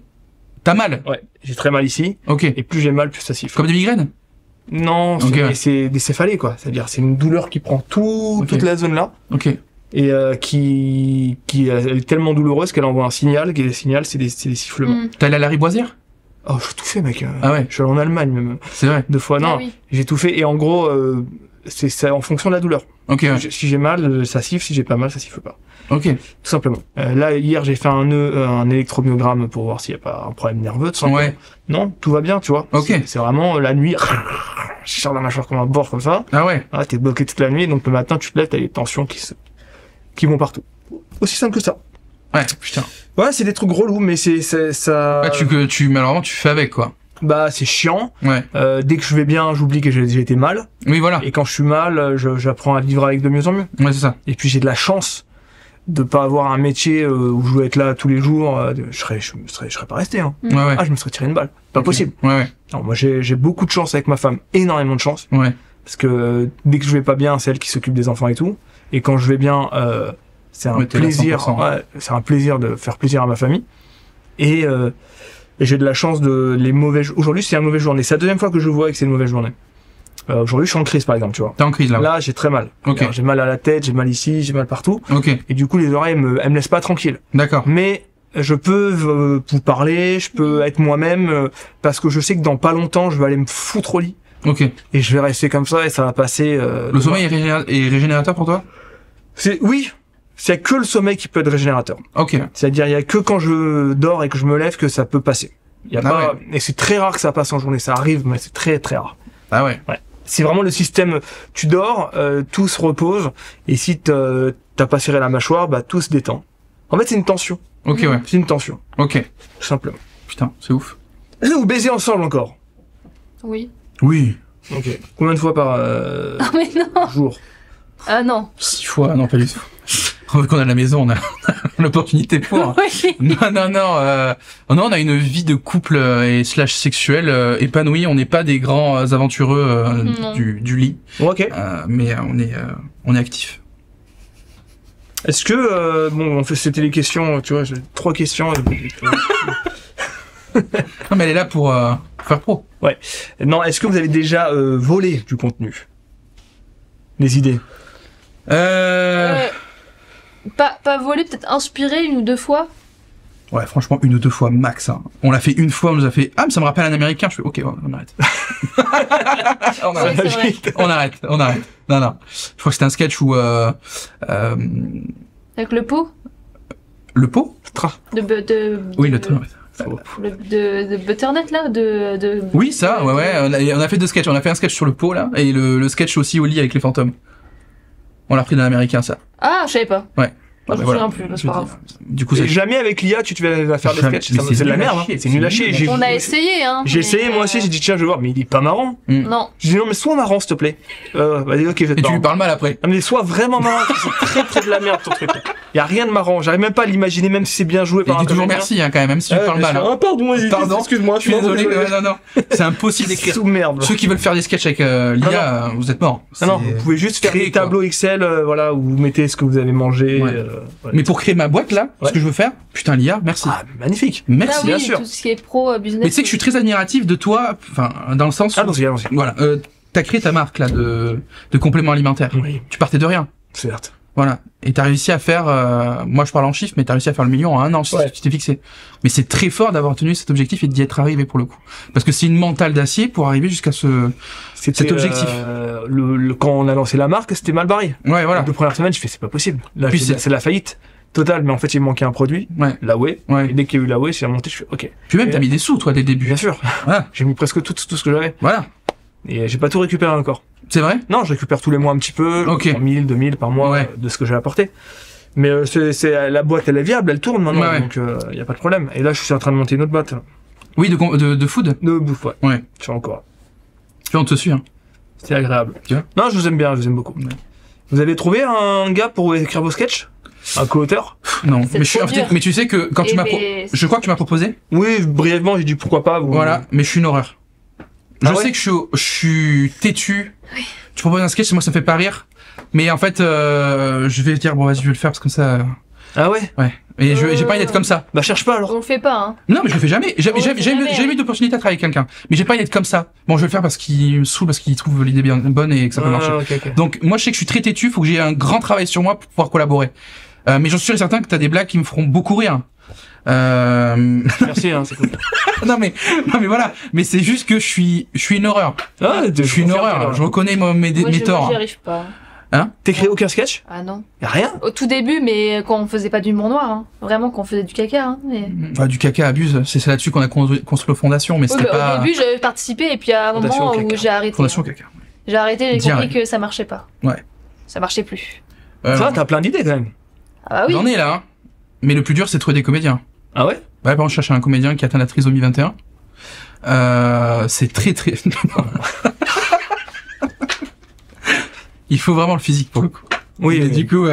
T'as mal? Ouais. J'ai très mal ici. Ok. Et plus j'ai mal, plus ça siffle. Comme des migraines? Non, Ok, ouais. c'est des céphalées, quoi. C'est-à-dire, c'est une douleur qui prend Ok. toute la zone là. Ok. Et qui est tellement douloureuse qu'elle envoie un signal. Et le signal, c'est des sifflements. Mm. T'es allé à la Riboisière? Oh, j'ai tout fait, mec. Ah ouais. Je suis allé en Allemagne, même. C'est vrai. 2 fois. Ah Non, oui. j'ai tout fait. Et en gros, c'est en fonction de la douleur. Ok, ouais. Si j'ai mal, ça siffle. Si j'ai pas mal, ça siffle pas. Ok. Tout simplement. Là, hier, j'ai fait un électromyogramme pour voir s'il y a pas un problème nerveux, tout simplement. Ouais. Non, tout va bien, tu vois. Ok. C'est vraiment la nuit. Je sors la mâchoire comme un porc, comme ça. Ah ouais. Ah, t'es bloqué toute la nuit, donc le matin, tu te lèves, t'as les tensions qui vont partout. Aussi simple que ça. Ouais, putain. Ouais, c'est des trucs relous, mais c'est ça. Bah, malheureusement, tu fais avec, quoi. Bah, c'est chiant. Ouais. Dès que je vais bien, j'oublie que j'ai été mal. Oui, voilà. Et quand je suis mal, j'apprends à vivre avec de mieux en mieux. Ouais, c'est ça. Et puis j'ai de la chance de pas avoir un métier où je dois être là tous les jours. Je serais pas resté. Hein. Ouais, ouais. Ah, je me serais tiré une balle. Pas Ok. possible. Ouais, ouais. Non, moi j'ai beaucoup de chance avec ma femme, énormément de chance, Ouais. parce que dès que je vais pas bien, c'est elle qui s'occupe des enfants et tout. Et quand je vais bien, c'est un Ouais, t'es là plaisir. 100%. Ouais, c'est un plaisir de faire plaisir à ma famille. Et j'ai de la chance de les mauvaises. Aujourd'hui, c'est une mauvaise journée. C'est la deuxième fois que je vois que c'est une mauvaise journée. Aujourd'hui, je suis en crise, par exemple, tu vois. T'es en crise, là. Là, j'ai très mal. Ok. J'ai mal à la tête, j'ai mal ici, j'ai mal partout. Ok. Et du coup, les oreilles elles me laissent pas tranquille. D'accord. Mais je peux vous parler, je peux être moi-même, parce que je sais que dans pas longtemps, je vais aller me foutre au lit. Ok. Et je vais rester comme ça et ça va passer. Le sommeil est régénérateur pour toi? Oui, c'est que le sommeil qui peut être régénérateur. Ok. C'est-à-dire, il y a que quand je dors et que je me lève que ça peut passer. Il y a Ah pas, et c'est très rare que ça passe en journée. Ça arrive, mais c'est très très rare. Ah ouais. C'est vraiment le système. Tu dors, tout se repose, et si t'as pas serré la mâchoire, bah tout se détend. En fait, c'est une tension. Ok, ouais. C'est une tension, Ok. tout simplement. Putain, c'est ouf. Est-ce que vous baisez ensemble encore? Oui. Oui. Ok. Combien de fois par Ah mais non. jour? Ah non. 6 fois, non, pas du tout. Vu qu'on a la maison, on a l'opportunité pour. Oui. Non, non, non, on a une vie de couple et slash sexuelle épanouie. On n'est pas des grands aventureux Non. du lit, Ok. mais on est actifs. Est-ce que bon, c'était les questions. Tu vois, j'ai 3 questions. Non, mais elle est là pour faire pro. Non, est-ce que vous avez déjà volé du contenu? Des idées? Pas volé, peut-être inspiré 1 ou 2 fois. Ouais, franchement, 1 ou 2 fois max. Hein. On l'a fait 1 fois, on nous a fait mais ça me rappelle un américain. Je fais ok, ouais, on arrête. on arrête. C'est vrai. On arrête. Non. Je crois que c'était un sketch où Avec le pot le pot. de Oui, le train. de Butternut là, de. Oui, ça. Ouais. On a fait 2 sketchs. On a fait un sketch sur le pot là, et le sketch aussi au lit avec les fantômes. On l'a pris d'un américain, ça. Ah, je savais pas. Ouais. Moi, je me souviens plus, c'est pas grave. Du coup, c'est Jamais avec l'IA, tu vas faire des sketchs. Mais C'est de la nul à merde. chier, C'est nul à chier. J'ai- On a essayé, hein. J'ai mais, essayé moi aussi, j'ai dit tiens je vais voir, mais il est pas marrant. Non. J'ai dit non mais sois marrant s'il te plaît. Vas-y ok je vais Et te tu lui parles mal après. Non mais sois vraiment marrant, c'est très de la merde ton truc. Y a rien de marrant, j'arrive même pas à l'imaginer même si c'est bien joué Et par un dis toujours comédien. merci, hein, quand même si tu parles mal. Hein. Ah pardon, excuse-moi, Je suis désolé. Non. C'est impossible d'écrire. Sous merde. Ceux qui veulent faire des sketchs avec l'IA, vous êtes morts. Non, C'est- vous pouvez juste faire créer, des tableaux Excel, voilà, où vous mettez ce que vous avez mangé. Ouais. voilà. Mais pour créer ma boîte là, ce Ouais. que je veux faire, putain l'IA, merci. Ah, magnifique. Merci. Ah oui, bien sûr. tout ce qui est pro business. Mais tu sais que je suis très admiratif de toi, enfin dans le sens où, Allons-y. voilà, t'as créé ta marque là de compléments alimentaires. Oui, Tu partais de rien. certes. Voilà. Et t'as réussi à faire, moi je parle en chiffres, mais t'as réussi à faire le million en 1 an, c'est Ouais. ce que tu t'es fixé. Mais c'est très fort d'avoir tenu cet objectif et d'y être arrivé pour le coup. Parce que c'est une mentale d'acier pour arriver jusqu'à C'était, cet objectif. Quand on a lancé la marque, c'était mal barré. Ouais, voilà. Les 2 premières semaines, je fais c'est pas possible. Là, Puis c'est la faillite totale, mais en fait, il manquait un produit, Ouais. la whey. Ouais. Et dès qu'il y a eu la whey, c'est remonté, je fais ok. Puis même, Et- t'as mis des sous, toi, dès le début. Bien sûr. Voilà. J'ai mis presque tout ce que j'avais. Voilà. Et j'ai pas tout récupéré encore. C'est vrai? Non, je récupère tous les mois un petit peu, Ok. 1000, 2000 par mois Ouais. de ce que j'ai apporté. Mais la boîte, elle est viable, elle tourne maintenant, Ouais. donc y a pas de problème. Et là, je suis en train de monter une autre boîte. Oui, de food. De bouffe, ouais. Ouais. Je suis encore. Puis on te suit, hein. C'est agréable. Tu vois Non, je vous aime bien, je vous aime beaucoup. Ouais. Vous avez trouvé un gars pour écrire vos sketchs? Un co-auteur? Non. C'est Mais trop dur. mais tu sais que quand Et tu m'as, mais- je crois que tu m'as proposé. Oui, brièvement, j'ai dit pourquoi pas. Vous... Voilà. Mais je suis une horreur. Ah Je ouais sais que je suis têtu. Tu proposes un sketch, moi ça me fait pas rire. Mais en fait, je vais dire bon vas-y je vais le faire parce que ça. Ah ouais? Ouais. Et j'ai pas envie d'être comme ça. Bah cherche pas alors. On le fait pas, hein. Non, mais je le fais jamais. J'ai On le fait jamais, jamais eu d'opportunité à travailler avec quelqu'un. Mais j'ai pas envie d'être comme ça. Bon, je vais le faire parce qu'il me saoule, parce qu'il trouve l'idée bien bonne et que ça peut marcher. Ok. Donc, moi, je sais que je suis très têtu. Faut que j'ai un grand travail sur moi pour pouvoir collaborer. Mais j'en suis sûr et certain que t'as des blagues qui me feront beaucoup rire. Merci, hein, c'est cool. non mais voilà. Mais c'est juste que je suis une horreur. Ah, Je suis une horreur. Je reconnais mes Moi, mes torts. j'y arrive pas. T'écris aucun sketch? Ah non. Y'a rien? Au tout début, mais quand on faisait pas d'humour noir, hein. Vraiment, quand on faisait du caca, hein. Mais... Enfin, du caca abuse. C'est là-dessus qu'on a construit nos fondations, mais Oui, c'était mais pas au début, j'avais participé et puis à un Fondation moment où caca. j'ai arrêté. fondation caca. J'ai arrêté, j'ai Direct. compris que ça marchait pas. Ouais. Ça marchait plus. Ça va, t'as plein d'idées quand même. Ah bah oui. J'en ai là. Hein. Mais le plus dur, c'est de trouver des comédiens. Ah ouais? Ouais, par exemple, je cherche un comédien qui atteint la trisomie 21. C'est très. Il faut vraiment le physique pour le coup. Oui, Mais oui. du coup,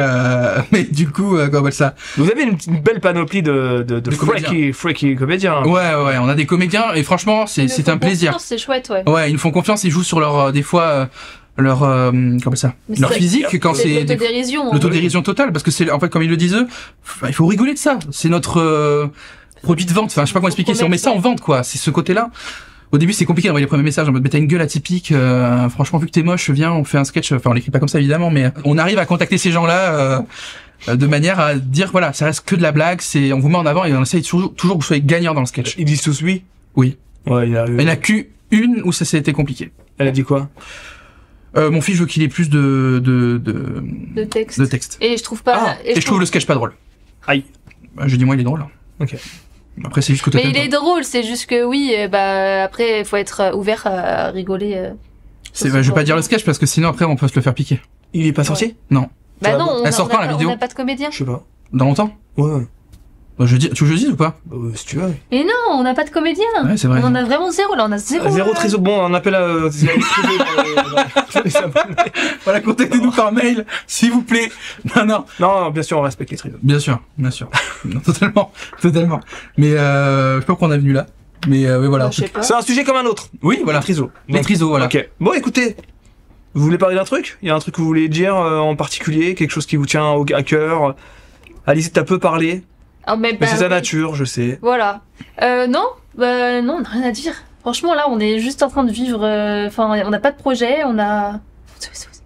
comment on appelle ça? Vous avez une belle panoplie de comédiens. freaky comédiens. Ouais, on a des comédiens et franchement, Ils me c'est font un plaisir. confiance, C'est chouette, ouais. Ouais, ils nous font confiance, ils jouent sur leur, des fois, leur, comment on appelle ça? Mais Leur c'est- physique quand C'est c'est l'autodérision. hein. l'autodérision totale, parce que c'est, en fait, comme ils le disent eux, il faut rigoler de ça. C'est notre, produit de vente. Enfin, je sais pas comment expliquer. Si on met ça en vente, quoi. C'est ce côté-là. Au début, c'est compliqué d'envoyer les premiers messages en mode, mais t'as une gueule atypique, franchement, vu que t'es moche, viens, on fait un sketch. Enfin, on l'écrit pas comme ça, évidemment, mais on arrive à contacter ces gens-là, de manière à dire, voilà, ça reste que de la blague, on vous met en avant et on essaye toujours que vous soyez gagnant dans le sketch. Ils disent tous oui. Oui. Ouais, Il y en a qu'une où ça s'est été compliqué. Elle a dit quoi? Mon fils veut qu'il ait plus de texte. texte. Et je trouve pas. Ah, Et je trouve le sketch pas drôle. Aïe. Bah, je dis, moi, il est drôle. Ok. Après, c'est juste que toi, Mais t'aimes il est drôle, c'est juste que oui, bah après, il faut être ouvert à rigoler. je vais pas dire le sketch parce que sinon, après, on peut se le faire piquer. Il est pas sorti? Bah Ça va, non, Elle sort quand, la vidéo on n'a pas de comédien. Je sais pas. Dans longtemps? Ouais. Bah, tu veux que je dise ou pas? Si tu veux. Mais non, on n'a pas de comédien. Ouais, c'est vrai. On en a vraiment zéro, là, on a zéro. Zéro trésor. Bon, on appelle trésor pour les abonnés. Voilà, contactez-nous par mail, s'il vous plaît. Non. Non, bien sûr, on respecte les trésors. Bien sûr. Non, totalement. Mais, je sais pas pourquoi on est venu là. Mais, oui, voilà. Je sais pas. C'est un sujet comme un autre. Oui, voilà. Les trisos. Les trisos, voilà. Ok. Bon, écoutez. Vous voulez parler d'un truc? Il y a un truc que vous voulez dire en particulier? Quelque chose qui vous tient à cœur? Alice, t'as peu parlé. Ah, mais Mais bah, c'est ta oui. nature, je sais. Voilà. Non, Bah non, on n'a rien à dire. Franchement, là, on est juste en train de vivre. Enfin, on n'a pas de projet, on a.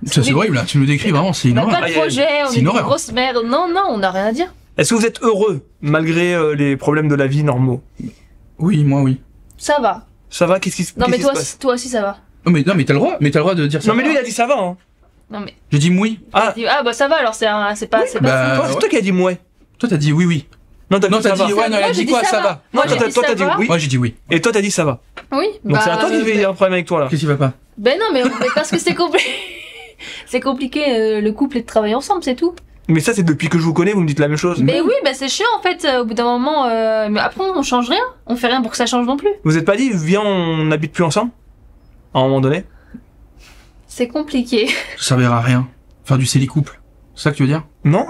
Ça, c'est horrible, là. Tu nous décris vraiment, c'est une On n'a horreur. pas de projet, on C'est est une une horreur. grosse merde. Non, non, on n'a rien à dire. Est-ce que vous êtes heureux malgré les problèmes de la vie normaux? Oui, moi, oui. Ça va. Ça va? Qu'est-ce qui se Non, mais qu'est-ce qui se passe? toi aussi, ça va. Non, mais t'as le droit de dire ça. Non, mais lui, il a dit ça va, hein. Non, mais. J'ai dit oui. Ah, Ah, bah ça va, alors c'est pas. C'est pas Bah, toi, c'est toi qui as dit ouais. toi, t'as dit oui, oui. Non, t'as Non, dit t'as ça dit va. ouais, non, elle a Moi, dit j'ai quoi, dit ça va. Moi, Non, j'ai dit toi, ça t'as dit va. oui. Moi, j'ai dit oui. Et toi, t'as dit ça va. Oui, Donc c'est à toi qu'il y a un problème avec toi, là. Qu'est-ce qui va pas? Ben non, mais parce que c'est compliqué. C'est compliqué, le couple, et de travailler ensemble, c'est tout. Mais ça, c'est depuis que je vous connais, vous me dites la même chose. Mais oui, bah c'est chiant en fait, au bout d'un moment. Mais après, on change rien. On fait rien pour que ça change non plus. Vous êtes pas dit, viens, on n'habite plus ensemble? À un moment donné? C'est compliqué. Ça servira à rien. Faire du couple. C'est ça que tu veux dire? Non.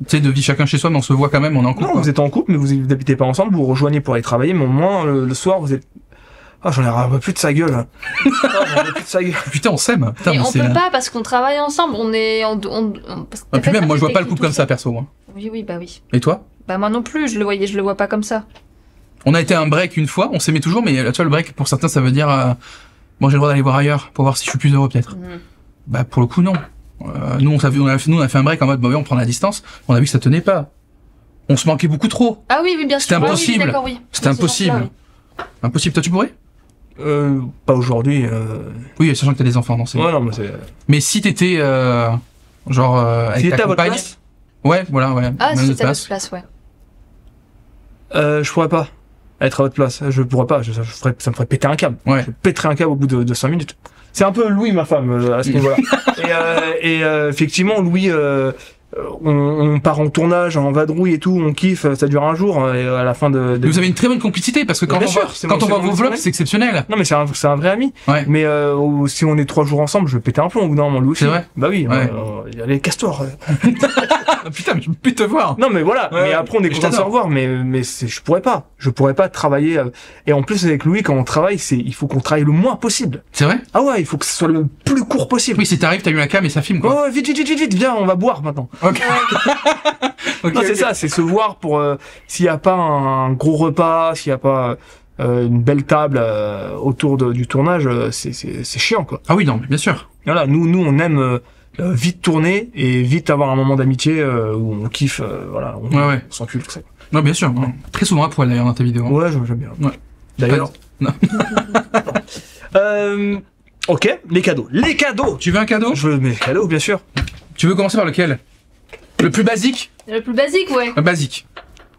Tu sais, de vivre chacun chez soi, mais on se voit quand même, on est en couple. Non, quoi. vous êtes en couple, mais vous n'habitez pas ensemble, vous vous rejoignez pour aller travailler, mais au moins, le soir, vous êtes... Ah, j'en ai ras plus de sa gueule. Ah, j'en ai plus de sa gueule. Putain, on s'aime. Putain, Et mais on c'est. peut pas parce qu'on travaille ensemble. On est. Parce que Ah, puis même, moi, je vois pas le tout couple comme ça, perso. Hein. Oui, oui, bah oui. Et toi? Bah moi non plus, je le vois pas comme ça. On a été à un break une fois, on s'aimait toujours, mais tu vois, le break, pour certains, ça veut dire, bon, j'ai le droit d'aller voir ailleurs, pour voir si je suis plus heureux, peut-être. Bah, pour le coup, non. Nous, on a fait un break en mode, bah oui, on prend la distance, on a vu que ça tenait pas. On se manquait beaucoup trop. Ah oui, oui, bien sûr. C'était Ah oui, impossible. d'accord, oui. C'était Dans ce impossible. sens-là, oui. Impossible. Toi, tu pourrais? Pas aujourd'hui. Oui, sachant que t'as des enfants, non, c'est Ouais, non, mais c'est... Mais si t'étais, genre, avec Si ta t'étais à votre compagne. place, Ouais, voilà, ouais. Ah, même si de t'as place. notre place, ouais. je pourrais pas être à votre place. Je pourrais pas. Ça me ferait péter un câble. Ouais. Je pèterais un câble au bout de 5 minutes. C'est un peu Louis, ma femme, à ce niveau-là. Effectivement, Louis, on part en tournage, en vadrouille et tout, on kiffe, ça dure un jour, et à la fin de... Mais vous avez une très bonne complicité, parce que quand Bien on sûr, voit, c'est quand mon- on voit c'est vos mon- vlogs, c'est exceptionnel. Non, mais c'est un vrai ami. Ouais. Mais si on est 3 jours ensemble, je vais péter un plomb au bout d'un moment, Louis aussi. C'est vrai? Bah oui, Ouais. allez, casse-toi. Ah, putain, mais je peux plus te voir. Non, mais voilà. Ouais, mais après, on est je content de se t'adore. revoir, mais je pourrais pas. Je pourrais pas travailler. Et en plus, avec Louis, quand on travaille, il faut qu'on travaille le moins possible. C'est vrai? Ah ouais, il faut que ce soit le plus court possible. Oui, si t'arrives, t'as eu la cam et ça filme, quoi. Oh, vite, viens, on va boire maintenant. Ok. Ok, Non, c'est ok. ça, c'est se voir pour s'il y a pas un gros repas, s'il y a pas une belle table autour du tournage, c'est chiant quoi. Ah oui, non, mais bien sûr. Voilà, nous on aime vite tourner et vite avoir un moment d'amitié où on kiffe, voilà, on Ouais. s'encule tout ça. Non, bien sûr. Ouais. Très souvent à poil, d'ailleurs, dans tes vidéos. hein. Ouais, j'aime bien. Ouais. D'ailleurs. Non. Ok, les cadeaux. Les cadeaux. Tu veux un cadeau? Je veux mes cadeaux, bien sûr. Tu veux commencer par lequel? Le plus basique? Le plus basique, ouais. Le basique.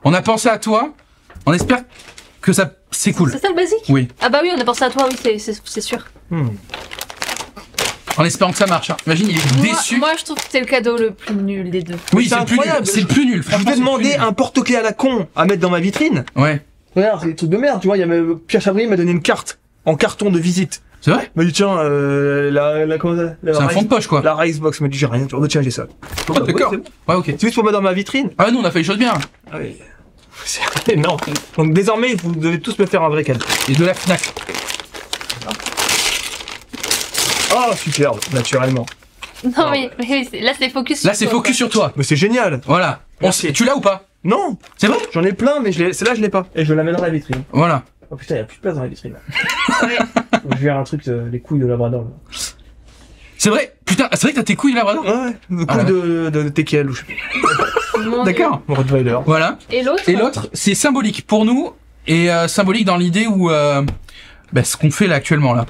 On a pensé à toi. On espère que ça, c'est cool. C'est ça le basique? Oui. Ah bah oui, on a pensé à toi, oui, c'est sûr. En espérant que ça marche. Hein. Imagine, il est déçu. Moi, je trouve que c'est le cadeau le plus nul des deux. Oui, c'est c'est le plus nul. incroyable. C'est le plus nul. Je Franchement, vais c'est le demander plus nul. un porte-clés à la con à mettre dans ma vitrine. Ouais. Regarde, c'est des trucs de merde, tu vois, il y a Pierre Chabrier m'a donné une carte en carton de visite. C'est vrai? Il m'a dit tiens, comment ça, C'est un fond de poche, quoi. la Ricebox, il m'a dit j'ai rien, tu vois, tiens, j'ai ça. Ah, d'accord. Ouais, Ouais, ok. c'est juste pour mettre dans ma vitrine. Ah, nous, on a fait les choses bien. Ah oui. C'est énorme. Donc désormais, vous devez tous me faire un vrai cadeau. Et de la Fnac. Oh, superbe, naturellement. Non, mais là, c'est focus Là, sur c'est toi, focus quoi. sur toi. Mais c'est génial. Voilà. Merci. Tu l'as ou pas? Non, C'est vrai? j'en ai plein, mais celle-là, je l'ai pas. Et je la mets dans la vitrine. Voilà. Oh putain, il y a plus de place dans la vitrine. Là. Ouais. Je vais faire un truc, les couilles de Labrador. Là. C'est vrai? Putain, c'est vrai que t'as tes couilles de Labrador? Ouais, le Ah, couille ouais. de TKL ou je sais plus. Mon D'accord. Mon Rottweiler. Voilà. Dieu. Et l'autre? Et l'autre, c'est symbolique pour nous et symbolique dans l'idée où bah, ce qu'on fait là actuellement là.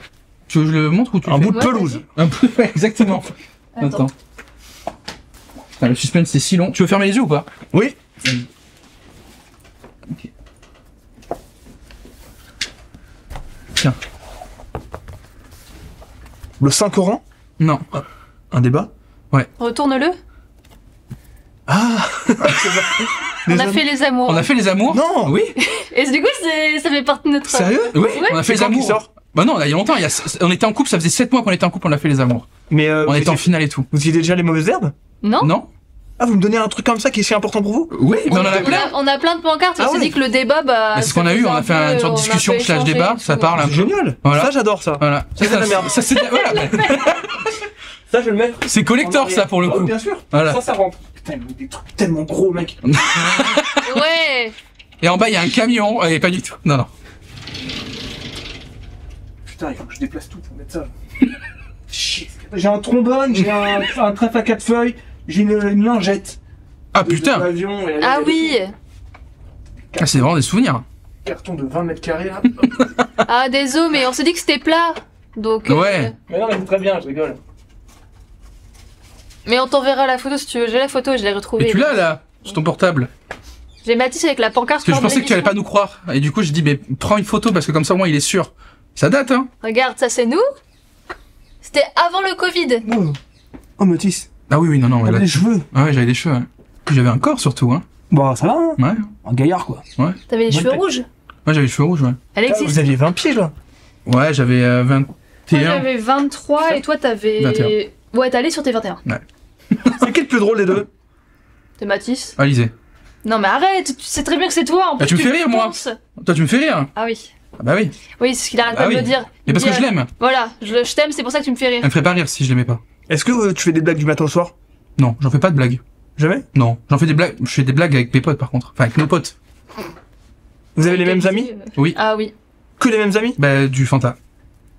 Tu veux que je le montre ou tu le Un fais bout de Ouais, pelouse. Un peu, ouais, exactement. Attends. Putain, le suspense c'est si long. Tu veux fermer les yeux ou pas? Oui. Ok. Tiens. Le Saint-Coran. Non. Un débat. Retourne-le. Ah. On a fait les amours. On a fait les amours. Non. Oui. Et du coup, ça fait partie de notre... Sérieux? Oui. Ouais. On a fait les C'est quand qu'il amours. sort Bah non, il y a longtemps. On était en couple. Ça faisait 7 mois qu'on était en couple. On a fait les amours. Mais On était en finale et tout. vous étiez déjà les mauvaises herbes? Non? Non. Ah, vous me donnez un truc comme ça qui est si important pour vous? Oui, mais on en a plein. On a plein de pancartes. Ah On s'est ouais. dit que le débat, bah... Mais ce qu'on a eu, on a fait une sorte de discussion slash débat. Ça parle un C'est peu. génial. Voilà. Ça, j'adore ça. Voilà. Ça, c'est de la merde. Ça, c'est voilà. Ça, je vais le mettre. C'est collector ça pour le Oh, coup. bien sûr. Voilà. Ça rentre. Putain, il y a des trucs tellement gros, mec. Ouais. Et en bas il y a un camion. Et pas du tout. Non non. Putain, il faut que je déplace tout pour mettre ça. Shit. J'ai un trombone, j'ai un trèfle à 4 feuilles, j'ai une lingette. Ah putain. Avion, et Ah oui. Ah, c'est vraiment des souvenirs. Carton de 20 mètres carrés là. Ah désolé, mais on s'est dit que c'était plat. Donc. Ouais. Mais non, mais c'est très bien, je rigole. Mais on t'enverra la photo si tu veux. J'ai la photo, je l'ai retrouvée. Et tu l'as là, sur ton portable. J'ai Mathis avec la pancarte. Parce que je lors de pensais que tu allais pas l'émission. nous croire. Et du coup, j'ai dit, mais prends une photo parce que comme ça, au moins, il est sûr. Ça date, hein. Regarde, ça c'est nous. C'était avant le Covid. Oh, Mathis, Ah oui, oui, non, non. t'as Là, des cheveux. ah ouais, j'avais des cheveux. Ouais. Puis j'avais un corps surtout, hein. Bon, ça va, hein. Ouais. Un gaillard, quoi. T'avais les Bonne cheveux tête. rouges. Ouais, j'avais les cheveux rouges, ouais. Elle existe. Vous aviez 20 piges, là. Ouais, j'avais 21. Moi j'avais 23 et toi t'avais. 21. Ouais, t'es allé sur tes 21. C'est qui le plus drôle des deux? T'es Mathis. Alizé. Non mais arrête, tu sais très bien que c'est toi. En Bah, plus, tu me fais rire, moi. penses. Toi, tu me fais rire. Ah oui. Ah bah oui. Oui, c'est ce qu'il arrête Ah pas de oui. me dire. Et parce Il que dit, je l'aime. Voilà, je t'aime, c'est pour ça que tu me fais rire. Elle me ferait pas rire si je l'aimais pas. Est-ce que tu fais des blagues du matin au soir? Non, j'en fais pas de blagues. Jamais? Non, j'en fais des blagues. Je fais des blagues avec mes potes par contre. Enfin, avec nos potes. Vous avez les mêmes amis? Oui. Ah oui. Que les mêmes amis? Bah, du Fanta.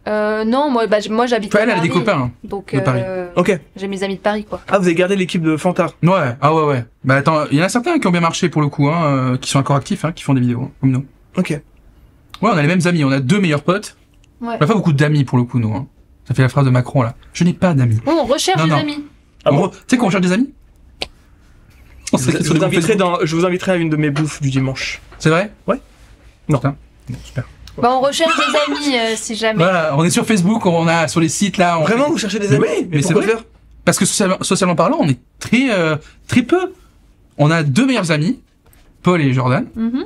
Non, moi j'habite Enfin, à elle a des Paris, copains. Hein. donc de Paris. Ok. j'ai mes amis de Paris quoi. Ah, vous avez gardé l'équipe de Fanta. Ouais, ah ouais, ouais. Bah attends, il y en a certains qui ont bien marché pour le coup, hein, qui sont encore actifs, hein, qui font des vidéos, comme nous. Ok. Ouais, on a les mêmes amis, on a 2 meilleurs potes. Ouais. On a pas beaucoup d'amis pour le coup, nous. Hein. Ça fait la phrase de Macron là. Je n'ai pas d'amis. Bon, on recherche Non, des non. amis. Ah bon? Tu sais qu'on cherche des amis On Je sait qu'ils sont des groupes Facebook. je vous inviterai à une de mes bouffes du dimanche. C'est vrai Ouais. Non. Putain. Bon, super. Bah on recherche des amis si jamais. Voilà, on est sur Facebook, on a sur les sites là. On Vraiment, fait- vous cherchez des amis? Oui, mais c'est pourquoi vrai. faire? Parce que socialement parlant, on est très peu. On a 2 meilleurs amis, Paul et Jordan. Mhm.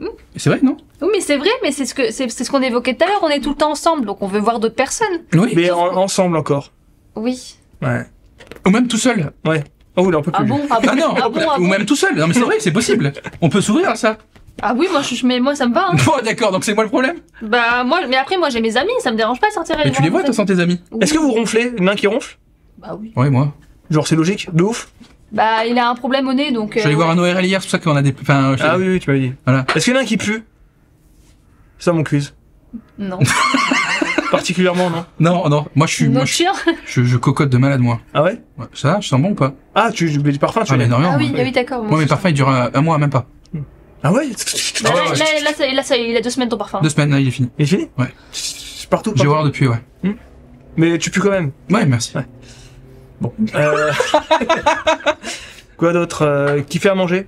Et c'est vrai, non Oui, mais c'est vrai, mais c'est ce qu'on évoquait tout à l'heure. On est tout le temps ensemble, donc on veut voir d'autres personnes. Oui. Mais ensemble encore. Oui. Ouais. Ou même tout seul. Oh, là, on peut plus. Ah bon? Ah bon? Ah non, Ah bon? Ah ou bon? même tout seul. Non mais c'est vrai, c'est possible. On peut s'ouvrir à ça. Ah oui, mais moi ça me va. Hein. Bon, d'accord, donc c'est moi le problème. Bah mais après moi j'ai mes amis, ça me dérange pas de sortir. Mais tu les vois, toi, sans tes amis. Oui. Est-ce que vous ronflez? Une main qui ronfle? Bah oui. Ouais, moi. Genre, c'est logique? De ouf? Bah il a un problème au nez, donc. J'allais voir un ORL hier, c'est pour ça qu'on a des. Enfin, Ah oui, oui, tu m'avais dit. Voilà. Est-ce qu'il y en a un qui pue? C'est ça mon quiz. Non. Particulièrement, non? Non, non, moi Notre chien. je cocotte de malade, moi. Ah ouais? Ouais, ça, je sens bon ou pas? Ah, du parfum, tu Ah, mais l'as. énormément. Ah oui, moi. ah oui d'accord. Moi, mes parfums, ils durent un mois, même pas. Ah ouais? Bah, Ah ouais, là, il a 2 semaines ton parfum. 2 semaines, là, il est fini. Il est fini? Ouais. C'est partout. J'ai partout. horreur depuis, ouais. Mais tu pues quand même. Ouais, merci. Ouais. Bon. Quoi d'autre? Qui fait à manger?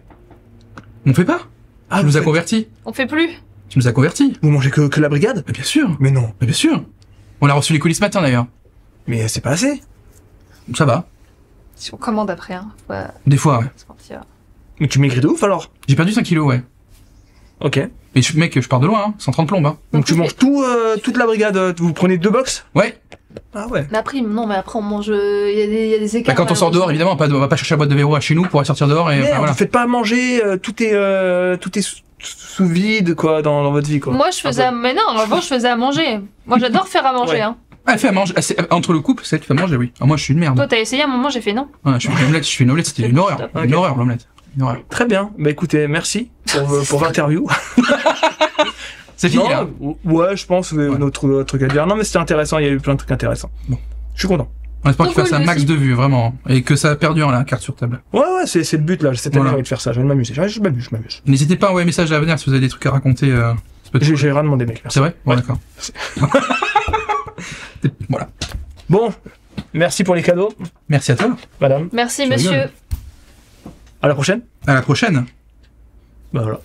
On fait pas? Ah, Tu vous nous as faites- convertis. On fait plus. Tu nous as convertis. Vous mangez que la brigade? Mais bien sûr. Mais non. Mais bien sûr. On a reçu les colis ce matin, d'ailleurs. Mais c'est pas assez. Ça va. Si on commande après, hein. Faut pas Des fois, ouais. se mentir. Mais tu maigris de ouf alors? J'ai perdu 5 kilos, ouais. Ok. Mais mec, je pars de loin, hein. 130 plombes, hein. Donc tu manges toute la brigade, vous prenez 2 box? Ouais. Ah ouais. Mais après, non, mais après on mange. Il y a des Bah, écarts. quand on sort dehors, évidemment, on va pas chercher la boîte de verrou à chez nous pour aller sortir dehors et Merde, enfin, voilà. vous faites pas à manger, tout est sous vide quoi dans votre vie quoi. Moi, je faisais. Mais non, avant, je faisais à manger. Moi, j'adore faire à manger, Ouais. hein. Ah, elle fait à manger. Entre le couple, c'est elle qui fait à manger, oui. Ah, moi, je suis une merde. Toi, t'as essayé à un moment, j'ai fait non. Ouais, je fais une omelette, c'était une horreur. Ok. Une horreur, l'omelette. Une horreur. Très bien. Bah écoutez, merci pour l'interview. C'est fini, là. Ouais, je pense notre truc à dire. Non mais c'était intéressant, il y a eu plein de trucs intéressants. Bon. Je suis content. On espère Donc, qu'il fasse un lui max aussi. de vues, vraiment. Et que ça perdure, la carte sur table. Ouais, c'est le but là. Cette année, Voilà. j'ai envie de faire ça. J'ai envie de m'amuser. Je m'amuse. N'hésitez pas à envoyer un message à venir si vous avez des trucs à raconter. Ça peut être cool. J'ai rien demandé, mec. Merci. C'est vrai? Bon, Ouais. d'accord. Voilà. Bon, merci pour les cadeaux, Merci à toi. madame. Merci, Tu monsieur. rigoles. À la prochaine. À la prochaine. Bah voilà.